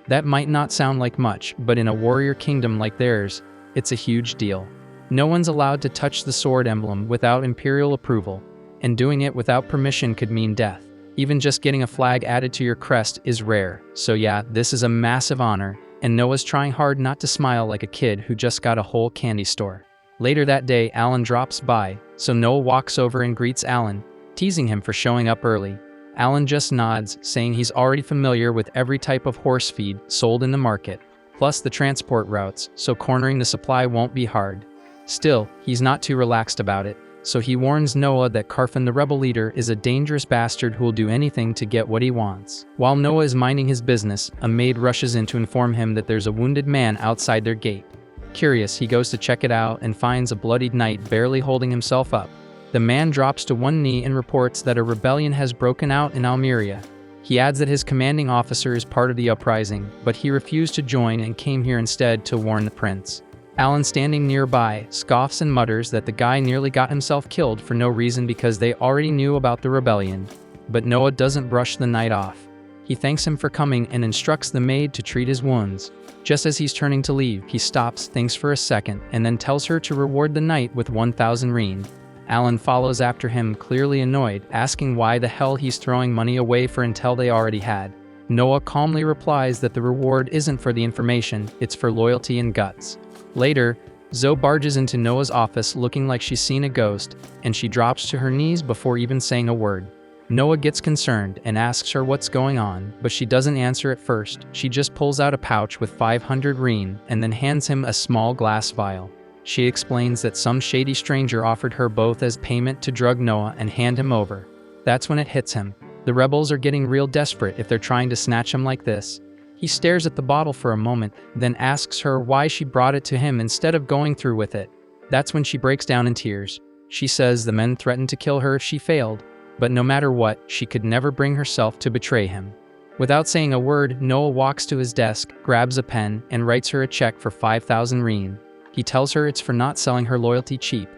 That might not sound like much, but in a warrior kingdom like theirs, it's a huge deal. No one's allowed to touch the sword emblem without imperial approval, and doing it without permission could mean death. Even just getting a flag added to your crest is rare, so yeah, this is a massive honor, and Noah's trying hard not to smile like a kid who just got a whole candy store. Later that day, Alan drops by, so Noah walks over and greets Alan, teasing him for showing up early. Alan just nods, saying he's already familiar with every type of horse feed sold in the market. plus the transport routes, so cornering the supply won't be hard. Still, he's not too relaxed about it, so he warns Noah that Karfin the rebel leader is a dangerous bastard who will do anything to get what he wants. While Noah is minding his business, a maid rushes in to inform him that there's a wounded man outside their gate. Curious, he goes to check it out and finds a bloodied knight barely holding himself up. The man drops to one knee and reports that a rebellion has broken out in Almeria. He adds that his commanding officer is part of the uprising, but he refused to join and came here instead to warn the prince. Alan, standing nearby, scoffs and mutters that the guy nearly got himself killed for no reason because they already knew about the rebellion. But Noah doesn't brush the knight off. He thanks him for coming and instructs the maid to treat his wounds. Just as he's turning to leave, he stops, thinks for a second, and then tells her to reward the knight with 1,000 reen. Alan follows after him, clearly annoyed, asking why the hell he's throwing money away for intel they already had. Noah calmly replies that the reward isn't for the information, it's for loyalty and guts. Later, Zoe barges into Noah's office looking like she's seen a ghost, and she drops to her knees before even saying a word. Noah gets concerned and asks her what's going on, but she doesn't answer at first. She just pulls out a pouch with 500 reen and then hands him a small glass vial. She explains that some shady stranger offered her both as payment to drug Noah and hand him over. That's when it hits him. The rebels are getting real desperate if they're trying to snatch him like this. He stares at the bottle for a moment, then asks her why she brought it to him instead of going through with it. That's when she breaks down in tears. She says the men threatened to kill her if she failed, but no matter what, she could never bring herself to betray him. Without saying a word, Noah walks to his desk, grabs a pen, and writes her a check for 5,000 reen. He tells her it's for not selling her loyalty cheap.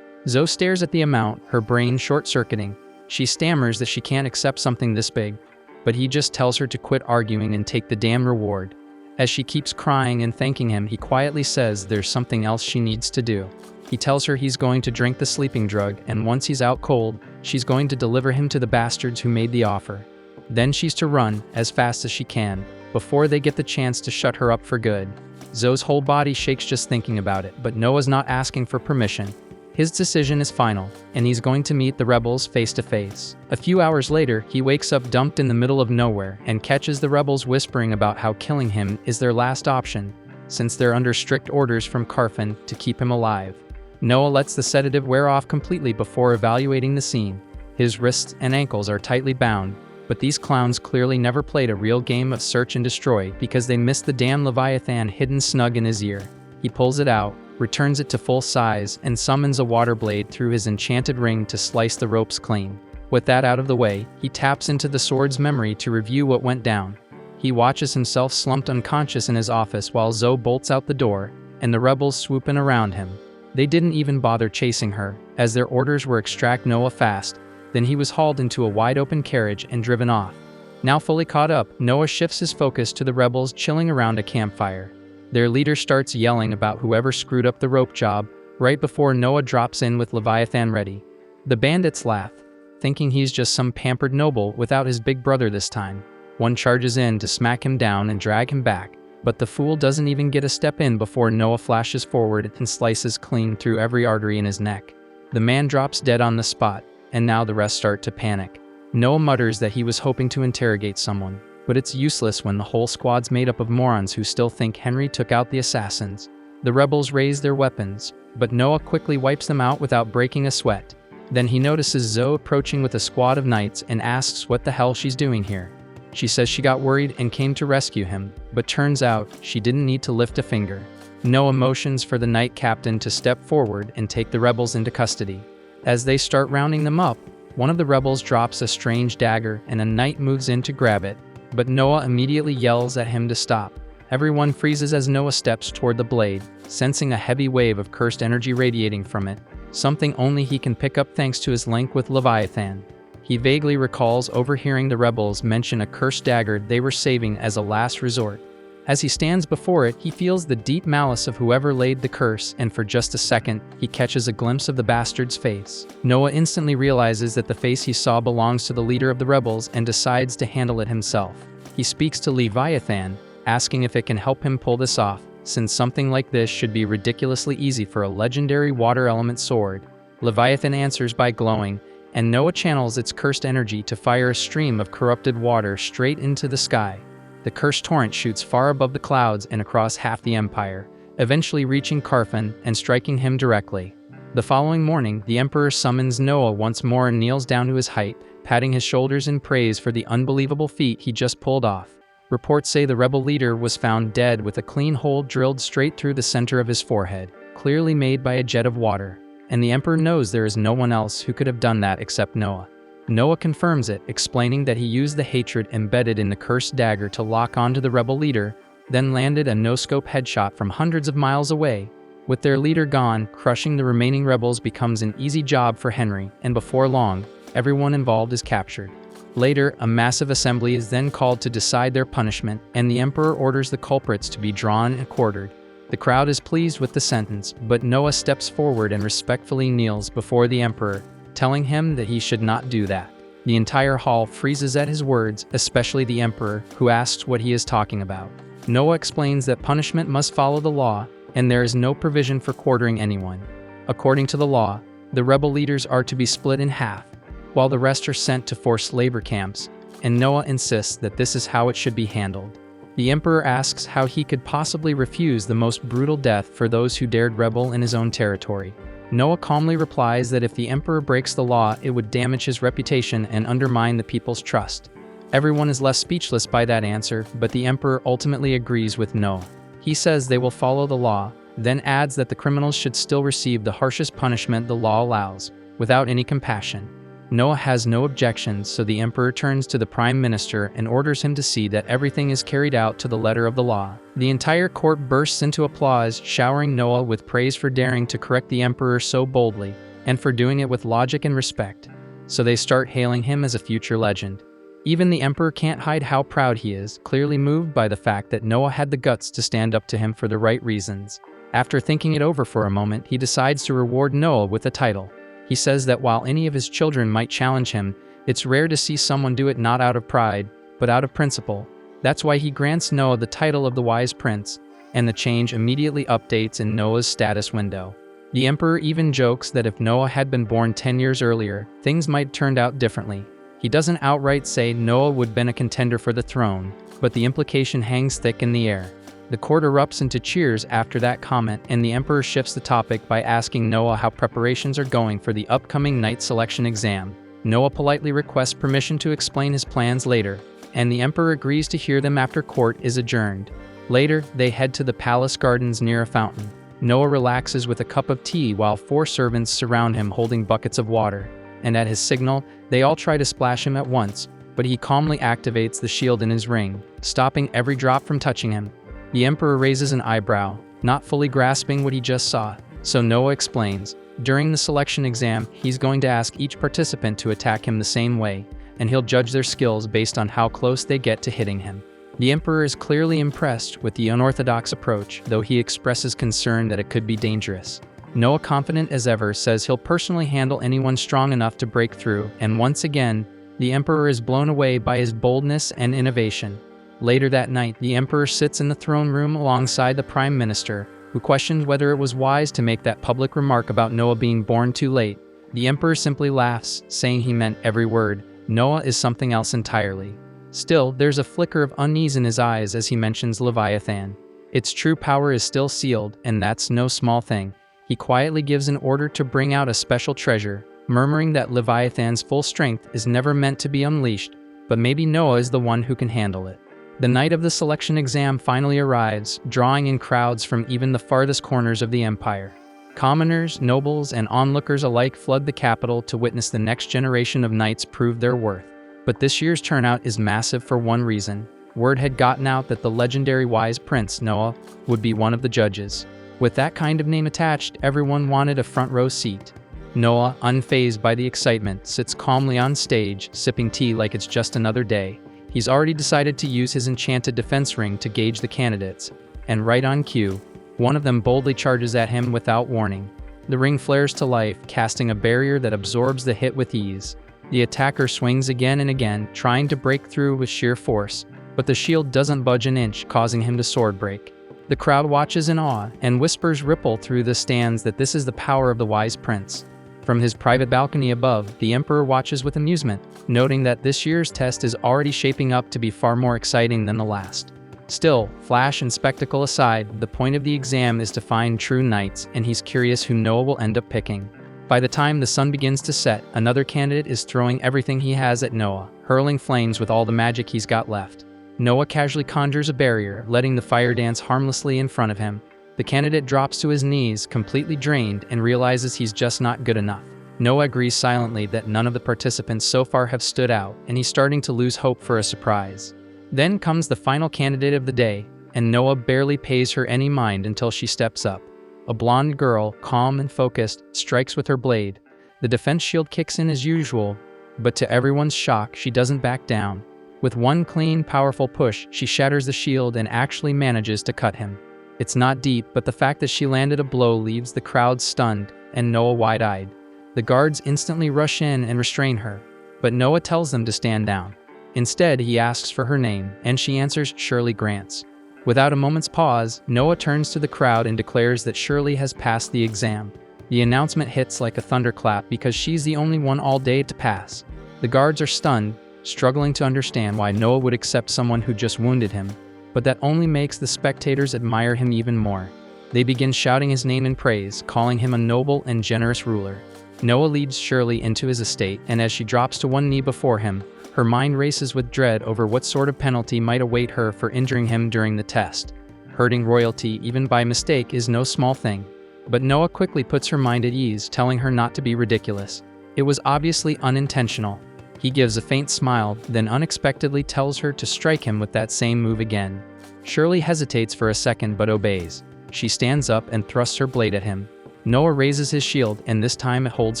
Zoe stares at the amount, her brain short-circuiting. She stammers that she can't accept something this big, but he just tells her to quit arguing and take the damn reward. As she keeps crying and thanking him, he quietly says there's something else she needs to do. He tells her he's going to drink the sleeping drug, and once he's out cold, she's going to deliver him to the bastards who made the offer. Then she's to run, as fast as she can, before they get the chance to shut her up for good. Zoe's whole body shakes just thinking about it, but Noah's not asking for permission. His decision is final, and he's going to meet the rebels face to face. A few hours later, he wakes up dumped in the middle of nowhere and catches the rebels whispering about how killing him is their last option, since they're under strict orders from Karfin to keep him alive. Noah lets the sedative wear off completely before evaluating the scene. His wrists and ankles are tightly bound, but these clowns clearly never played a real game of search and destroy because they missed the damn Leviathan hidden snug in his ear. He pulls it out, returns it to full size, and summons a water blade through his enchanted ring to slice the ropes clean. With that out of the way, he taps into the sword's memory to review what went down. He watches himself slumped unconscious in his office while Zoe bolts out the door, and the rebels swoop in around him. They didn't even bother chasing her, as their orders were extract Noah fast. Then he was hauled into a wide-open carriage and driven off. Now fully caught up, Noah shifts his focus to the rebels chilling around a campfire. Their leader starts yelling about whoever screwed up the rope job, right before Noah drops in with Leviathan ready. The bandits laugh, thinking he's just some pampered noble without his big brother this time. One charges in to smack him down and drag him back, but the fool doesn't even get a step in before Noah flashes forward and slices clean through every artery in his neck. The man drops dead on the spot, and now the rest start to panic. Noah mutters that he was hoping to interrogate someone, but it's useless when the whole squad's made up of morons who still think Henry took out the assassins. The rebels raise their weapons, but Noah quickly wipes them out without breaking a sweat. Then he notices Zoe approaching with a squad of knights and asks what the hell she's doing here. She says she got worried and came to rescue him, but turns out she didn't need to lift a finger. Noah motions for the knight captain to step forward and take the rebels into custody. As they start rounding them up, one of the rebels drops a strange dagger and a knight moves in to grab it, but Noah immediately yells at him to stop. Everyone freezes as Noah steps toward the blade, sensing a heavy wave of cursed energy radiating from it, something only he can pick up thanks to his link with Leviathan. He vaguely recalls overhearing the rebels mention a cursed dagger they were saving as a last resort. As he stands before it, he feels the deep malice of whoever laid the curse, and for just a second, he catches a glimpse of the bastard's face. Noah instantly realizes that the face he saw belongs to the leader of the rebels and decides to handle it himself. He speaks to Leviathan, asking if it can help him pull this off, since something like this should be ridiculously easy for a legendary water element sword. Leviathan answers by glowing, and Noah channels its cursed energy to fire a stream of corrupted water straight into the sky. the cursed torrent shoots far above the clouds and across half the empire, eventually reaching Carfin and striking him directly. The following morning, the Emperor summons Noah once more and kneels down to his height, patting his shoulders in praise for the unbelievable feat he just pulled off. Reports say the rebel leader was found dead with a clean hole drilled straight through the center of his forehead, clearly made by a jet of water. And the Emperor knows there is no one else who could have done that except Noah. Noah confirms it, explaining that he used the hatred embedded in the cursed dagger to lock onto the rebel leader, then landed a no-scope headshot from hundreds of miles away. With their leader gone, crushing the remaining rebels becomes an easy job for Henry, and before long, everyone involved is captured. Later, a massive assembly is then called to decide their punishment, and the Emperor orders the culprits to be drawn and quartered. The crowd is pleased with the sentence, but Noah steps forward and respectfully kneels before the Emperor, telling him that he should not do that. The entire hall freezes at his words, especially the Emperor, who asks what he is talking about. Noah explains that punishment must follow the law, and there is no provision for quartering anyone. According to the law, the rebel leaders are to be split in half, while the rest are sent to forced labor camps, and Noah insists that this is how it should be handled. The Emperor asks how he could possibly refuse the most brutal death for those who dared rebel in his own territory. Noah calmly replies that if the Emperor breaks the law, it would damage his reputation and undermine the people's trust. Everyone is left speechless by that answer, but the Emperor ultimately agrees with Noah. He says they will follow the law, then adds that the criminals should still receive the harshest punishment the law allows, without any compassion. Noah has no objections, so the Emperor turns to the Prime Minister and orders him to see that everything is carried out to the letter of the law. The entire court bursts into applause, showering Noah with praise for daring to correct the Emperor so boldly, and for doing it with logic and respect. So they start hailing him as a future legend. Even the Emperor can't hide how proud he is, clearly moved by the fact that Noah had the guts to stand up to him for the right reasons. After thinking it over for a moment, he decides to reward Noah with a title. He says that while any of his children might challenge him, it's rare to see someone do it not out of pride, but out of principle. That's why he grants Noah the title of the Wise Prince, and the change immediately updates in Noah's status window. The Emperor even jokes that if Noah had been born 10 years earlier, things might turned out differently. He doesn't outright say Noah would have been a contender for the throne, but the implication hangs thick in the air. The court erupts into cheers after that comment, and the Emperor shifts the topic by asking Noah how preparations are going for the upcoming knight selection exam. Noah politely requests permission to explain his plans later, and the Emperor agrees to hear them after court is adjourned. Later, they head to the palace gardens near a fountain. Noah relaxes with a cup of tea while 4 servants surround him holding buckets of water, and at his signal, they all try to splash him at once, but he calmly activates the shield in his ring, stopping every drop from touching him. The Emperor raises an eyebrow, not fully grasping what he just saw, so Noah explains. During the selection exam, he's going to ask each participant to attack him the same way, and he'll judge their skills based on how close they get to hitting him. The Emperor is clearly impressed with the unorthodox approach, though he expresses concern that it could be dangerous. Noah, confident as ever, says he'll personally handle anyone strong enough to break through, and once again, the Emperor is blown away by his boldness and innovation. Later that night, the Emperor sits in the throne room alongside the Prime Minister, who questions whether it was wise to make that public remark about Noah being born too late. The Emperor simply laughs, saying he meant every word. Noah is something else entirely. Still, there's a flicker of unease in his eyes as he mentions Leviathan. Its true power is still sealed, and that's no small thing. He quietly gives an order to bring out a special treasure, murmuring that Leviathan's full strength is never meant to be unleashed, but maybe Noah is the one who can handle it. The night of the selection exam finally arrives, drawing in crowds from even the farthest corners of the empire. Commoners, nobles, and onlookers alike flood the capital to witness the next generation of knights prove their worth. But this year's turnout is massive for one reason. Word had gotten out that the legendary Wise Prince, Noah, would be one of the judges. With that kind of name attached, everyone wanted a front row seat. Noah, unfazed by the excitement, sits calmly on stage, sipping tea like it's just another day. He's already decided to use his enchanted defense ring to gauge the candidates, and right on cue, one of them boldly charges at him without warning. The ring flares to life, casting a barrier that absorbs the hit with ease. The attacker swings again and again, trying to break through with sheer force, but the shield doesn't budge an inch, causing him to sword break. The crowd watches in awe, and whispers ripple through the stands that this is the power of the Wise Prince. From his private balcony above, the Emperor watches with amusement, noting that this year's test is already shaping up to be far more exciting than the last. Still, flash and spectacle aside, the point of the exam is to find true knights, and he's curious who Noah will end up picking. By the time the sun begins to set, another candidate is throwing everything he has at Noah, hurling flames with all the magic he's got left. Noah casually conjures a barrier, letting the fire dance harmlessly in front of him. The candidate drops to his knees, completely drained, and realizes he's just not good enough. Noah agrees silently that none of the participants so far have stood out, and he's starting to lose hope for a surprise. Then comes the final candidate of the day, and Noah barely pays her any mind until she steps up. A blonde girl, calm and focused, strikes with her blade. The defense shield kicks in as usual, but to everyone's shock, she doesn't back down. With one clean, powerful push, she shatters the shield and actually manages to cut him. It's not deep, but the fact that she landed a blow leaves the crowd stunned, and Noah wide-eyed. The guards instantly rush in and restrain her, but Noah tells them to stand down. Instead, he asks for her name, and she answers Shirley Grants. Without a moment's pause, Noah turns to the crowd and declares that Shirley has passed the exam. The announcement hits like a thunderclap because she's the only one all day to pass. The guards are stunned, struggling to understand why Noah would accept someone who just wounded him, but that only makes the spectators admire him even more. They begin shouting his name in praise, calling him a noble and generous ruler. Noah leads Shirley into his estate, and as she drops to one knee before him, her mind races with dread over what sort of penalty might await her for injuring him during the test. Hurting royalty, even by mistake, is no small thing. But Noah quickly puts her mind at ease, telling her not to be ridiculous. It was obviously unintentional. He gives a faint smile, then unexpectedly tells her to strike him with that same move again. Shirley hesitates for a second but obeys. She stands up and thrusts her blade at him. Noah raises his shield, and this time it holds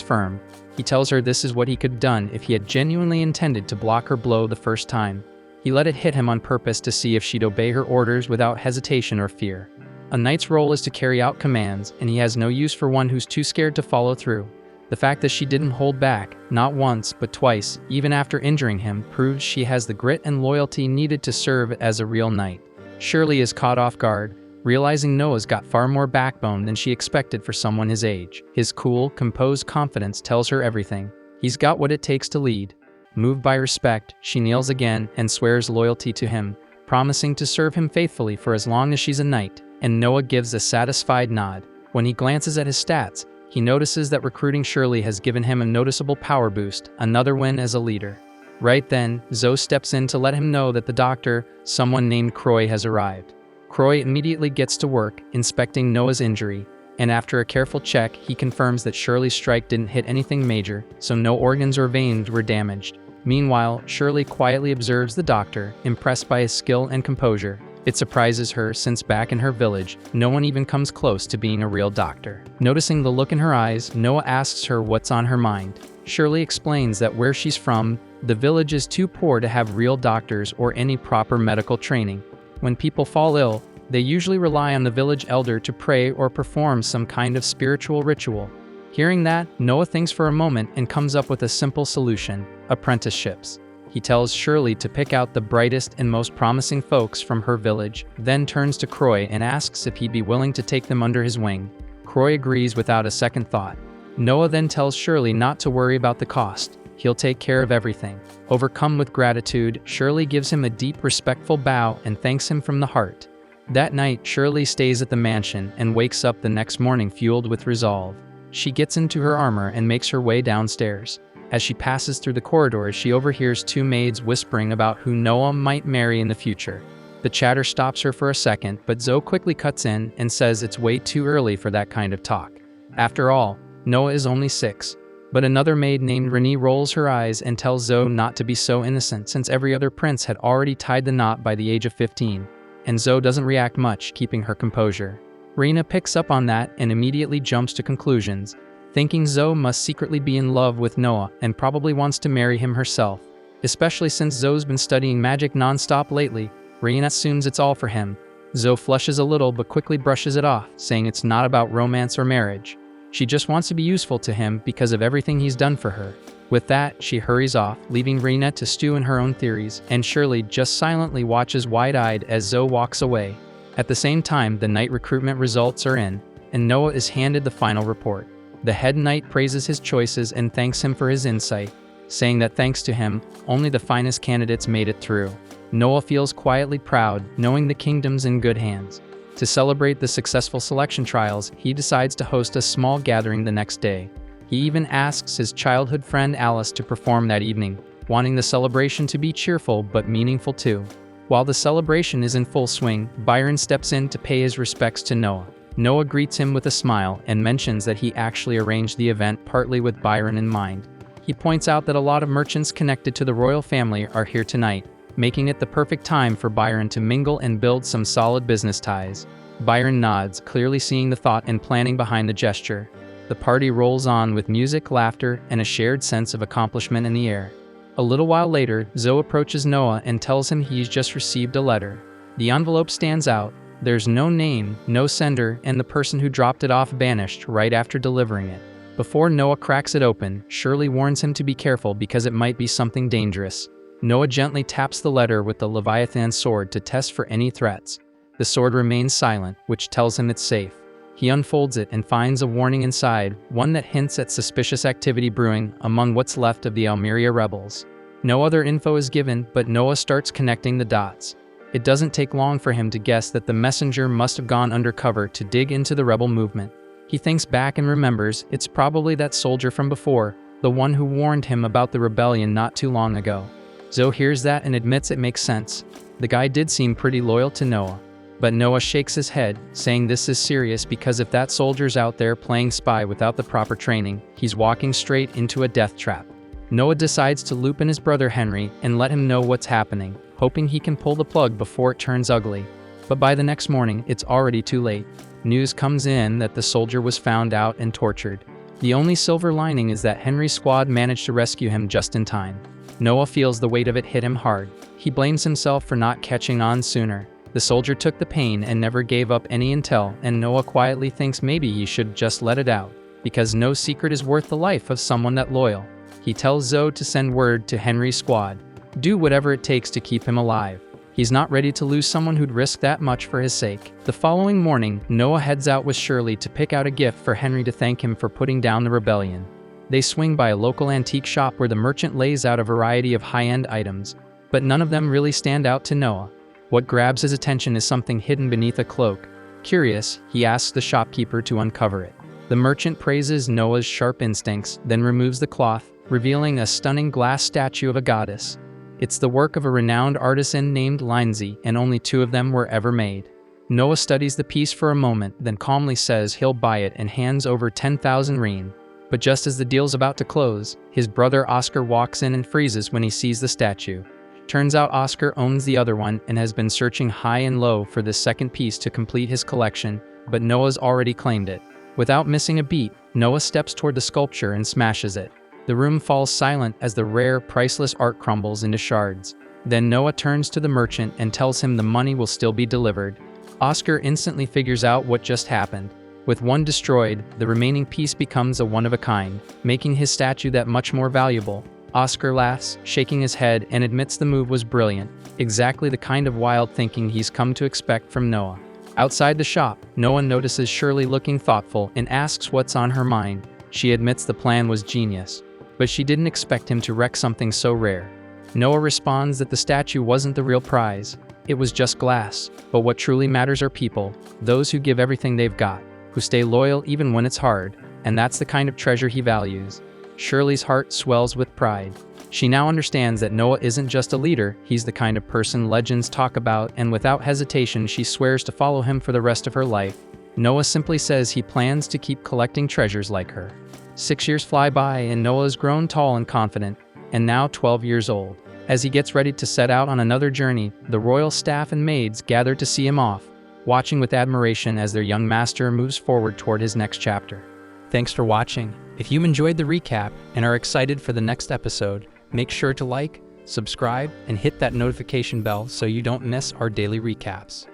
firm. He tells her this is what he could have done if he had genuinely intended to block her blow the first time. He let it hit him on purpose to see if she'd obey her orders without hesitation or fear. A knight's role is to carry out commands, and he has no use for one who's too scared to follow through. The fact that she didn't hold back, not once but twice, even after injuring him, proves she has the grit and loyalty needed to serve as a real knight. Shirley is caught off guard, realizing Noah's got far more backbone than she expected for someone his age. His cool, composed confidence tells her everything. He's got what it takes to lead. Moved by respect, she kneels again and swears loyalty to him, promising to serve him faithfully for as long as she's a knight, and Noah gives a satisfied nod. When he glances at his stats, he notices that recruiting Shirley has given him a noticeable power boost, another win as a leader. Right then, Zoe steps in to let him know that the doctor, someone named Croy, has arrived. Croy immediately gets to work, inspecting Noah's injury, and after a careful check, he confirms that Shirley's strike didn't hit anything major, so no organs or veins were damaged. Meanwhile, Shirley quietly observes the doctor, impressed by his skill and composure. It surprises her since back in her village, no one even comes close to being a real doctor. Noticing the look in her eyes, Noah asks her what's on her mind. Shirley explains that where she's from, the village is too poor to have real doctors or any proper medical training. When people fall ill, they usually rely on the village elder to pray or perform some kind of spiritual ritual. Hearing that, Noah thinks for a moment and comes up with a simple solution: apprenticeships. He tells Shirley to pick out the brightest and most promising folks from her village, then turns to Croy and asks if he'd be willing to take them under his wing. Croy agrees without a second thought. Noah then tells Shirley not to worry about the cost. He'll take care of everything. Overcome with gratitude, Shirley gives him a deep, respectful bow and thanks him from the heart. That night, Shirley stays at the mansion and wakes up the next morning fueled with resolve. She gets into her armor and makes her way downstairs. As she passes through the corridors, she overhears two maids whispering about who Noah might marry in the future. The chatter stops her for a second, but Zoe quickly cuts in and says it's way too early for that kind of talk. After all, Noah is only 6. But another maid named Renee rolls her eyes and tells Zoe not to be so innocent since every other prince had already tied the knot by the age of 15. And Zoe doesn't react much, keeping her composure. Rena picks up on that and immediately jumps to conclusions, thinking Zoe must secretly be in love with Noah and probably wants to marry him herself. Especially since Zoe's been studying magic non-stop lately, Rena assumes it's all for him. Zoe flushes a little but quickly brushes it off, saying it's not about romance or marriage. She just wants to be useful to him because of everything he's done for her. With that, she hurries off, leaving Rena to stew in her own theories, and Shirley just silently watches wide-eyed as Zoe walks away. At the same time, the night recruitment results are in, and Noah is handed the final report. The head knight praises his choices and thanks him for his insight, saying that thanks to him, only the finest candidates made it through. Noah feels quietly proud, knowing the kingdom's in good hands. To celebrate the successful selection trials, he decides to host a small gathering the next day. He even asks his childhood friend Alice to perform that evening, wanting the celebration to be cheerful but meaningful too. While the celebration is in full swing, Byron steps in to pay his respects to Noah. Noah greets him with a smile and mentions that he actually arranged the event partly with Byron in mind. He points out that a lot of merchants connected to the royal family are here tonight, making it the perfect time for Byron to mingle and build some solid business ties. Byron nods, clearly seeing the thought and planning behind the gesture. The party rolls on with music, laughter, and a shared sense of accomplishment in the air. A little while later, Zoe approaches Noah and tells him he's just received a letter. The envelope stands out. There's no name, no sender, and the person who dropped it off vanished right after delivering it. Before Noah cracks it open, Shirley warns him to be careful because it might be something dangerous. Noah gently taps the letter with the Leviathan sword to test for any threats. The sword remains silent, which tells him it's safe. He unfolds it and finds a warning inside, one that hints at suspicious activity brewing among what's left of the Almeria rebels. No other info is given, but Noah starts connecting the dots. It doesn't take long for him to guess that the messenger must have gone undercover to dig into the rebel movement. He thinks back and remembers it's probably that soldier from before, the one who warned him about the rebellion not too long ago. Zoe hears that and admits it makes sense. The guy did seem pretty loyal to Noah. But Noah shakes his head, saying this is serious because if that soldier's out there playing spy without the proper training, he's walking straight into a death trap. Noah decides to loop in his brother Henry and let him know what's happening, hoping he can pull the plug before it turns ugly. But by the next morning, it's already too late. News comes in that the soldier was found out and tortured. The only silver lining is that Henry's squad managed to rescue him just in time. Noah feels the weight of it hit him hard. He blames himself for not catching on sooner. The soldier took the pain and never gave up any intel, and Noah quietly thinks maybe he should just let it out, because no secret is worth the life of someone that loyal. He tells Zoe to send word to Henry's squad. Do whatever it takes to keep him alive. He's not ready to lose someone who'd risk that much for his sake. The following morning, Noah heads out with Shirley to pick out a gift for Henry to thank him for putting down the rebellion. They swing by a local antique shop where the merchant lays out a variety of high-end items, but none of them really stand out to Noah. What grabs his attention is something hidden beneath a cloak. Curious, he asks the shopkeeper to uncover it. The merchant praises Noah's sharp instincts, then removes the cloth, revealing a stunning glass statue of a goddess. It's the work of a renowned artisan named Lindsay, and only 2 of them were ever made. Noah studies the piece for a moment, then calmly says he'll buy it and hands over 10,000 rein. But just as the deal's about to close, his brother Oscar walks in and freezes when he sees the statue. Turns out Oscar owns the other one and has been searching high and low for this second piece to complete his collection, but Noah's already claimed it. Without missing a beat, Noah steps toward the sculpture and smashes it. The room falls silent as the rare, priceless art crumbles into shards. Then Noah turns to the merchant and tells him the money will still be delivered. Oscar instantly figures out what just happened. With one destroyed, the remaining piece becomes a one-of-a-kind, making his statue that much more valuable. Oscar laughs, shaking his head, and admits the move was brilliant, exactly the kind of wild thinking he's come to expect from Noah. Outside the shop, Noah notices Shirley looking thoughtful and asks what's on her mind. She admits the plan was genius, but she didn't expect him to wreck something so rare. Noah responds that the statue wasn't the real prize. It was just glass, but what truly matters are people, those who give everything they've got, who stay loyal even when it's hard, and that's the kind of treasure he values. Shirley's heart swells with pride. She now understands that Noah isn't just a leader, he's the kind of person legends talk about, and without hesitation she swears to follow him for the rest of her life. Noah simply says he plans to keep collecting treasures like her. 6 years fly by and Noah's grown tall and confident, and now 12 years old. As he gets ready to set out on another journey, the royal staff and maids gather to see him off, watching with admiration as their young master moves forward toward his next chapter. Thanks for watching. If you enjoyed the recap and are excited for the next episode, make sure to like, subscribe, and hit that notification bell so you don't miss our daily recaps.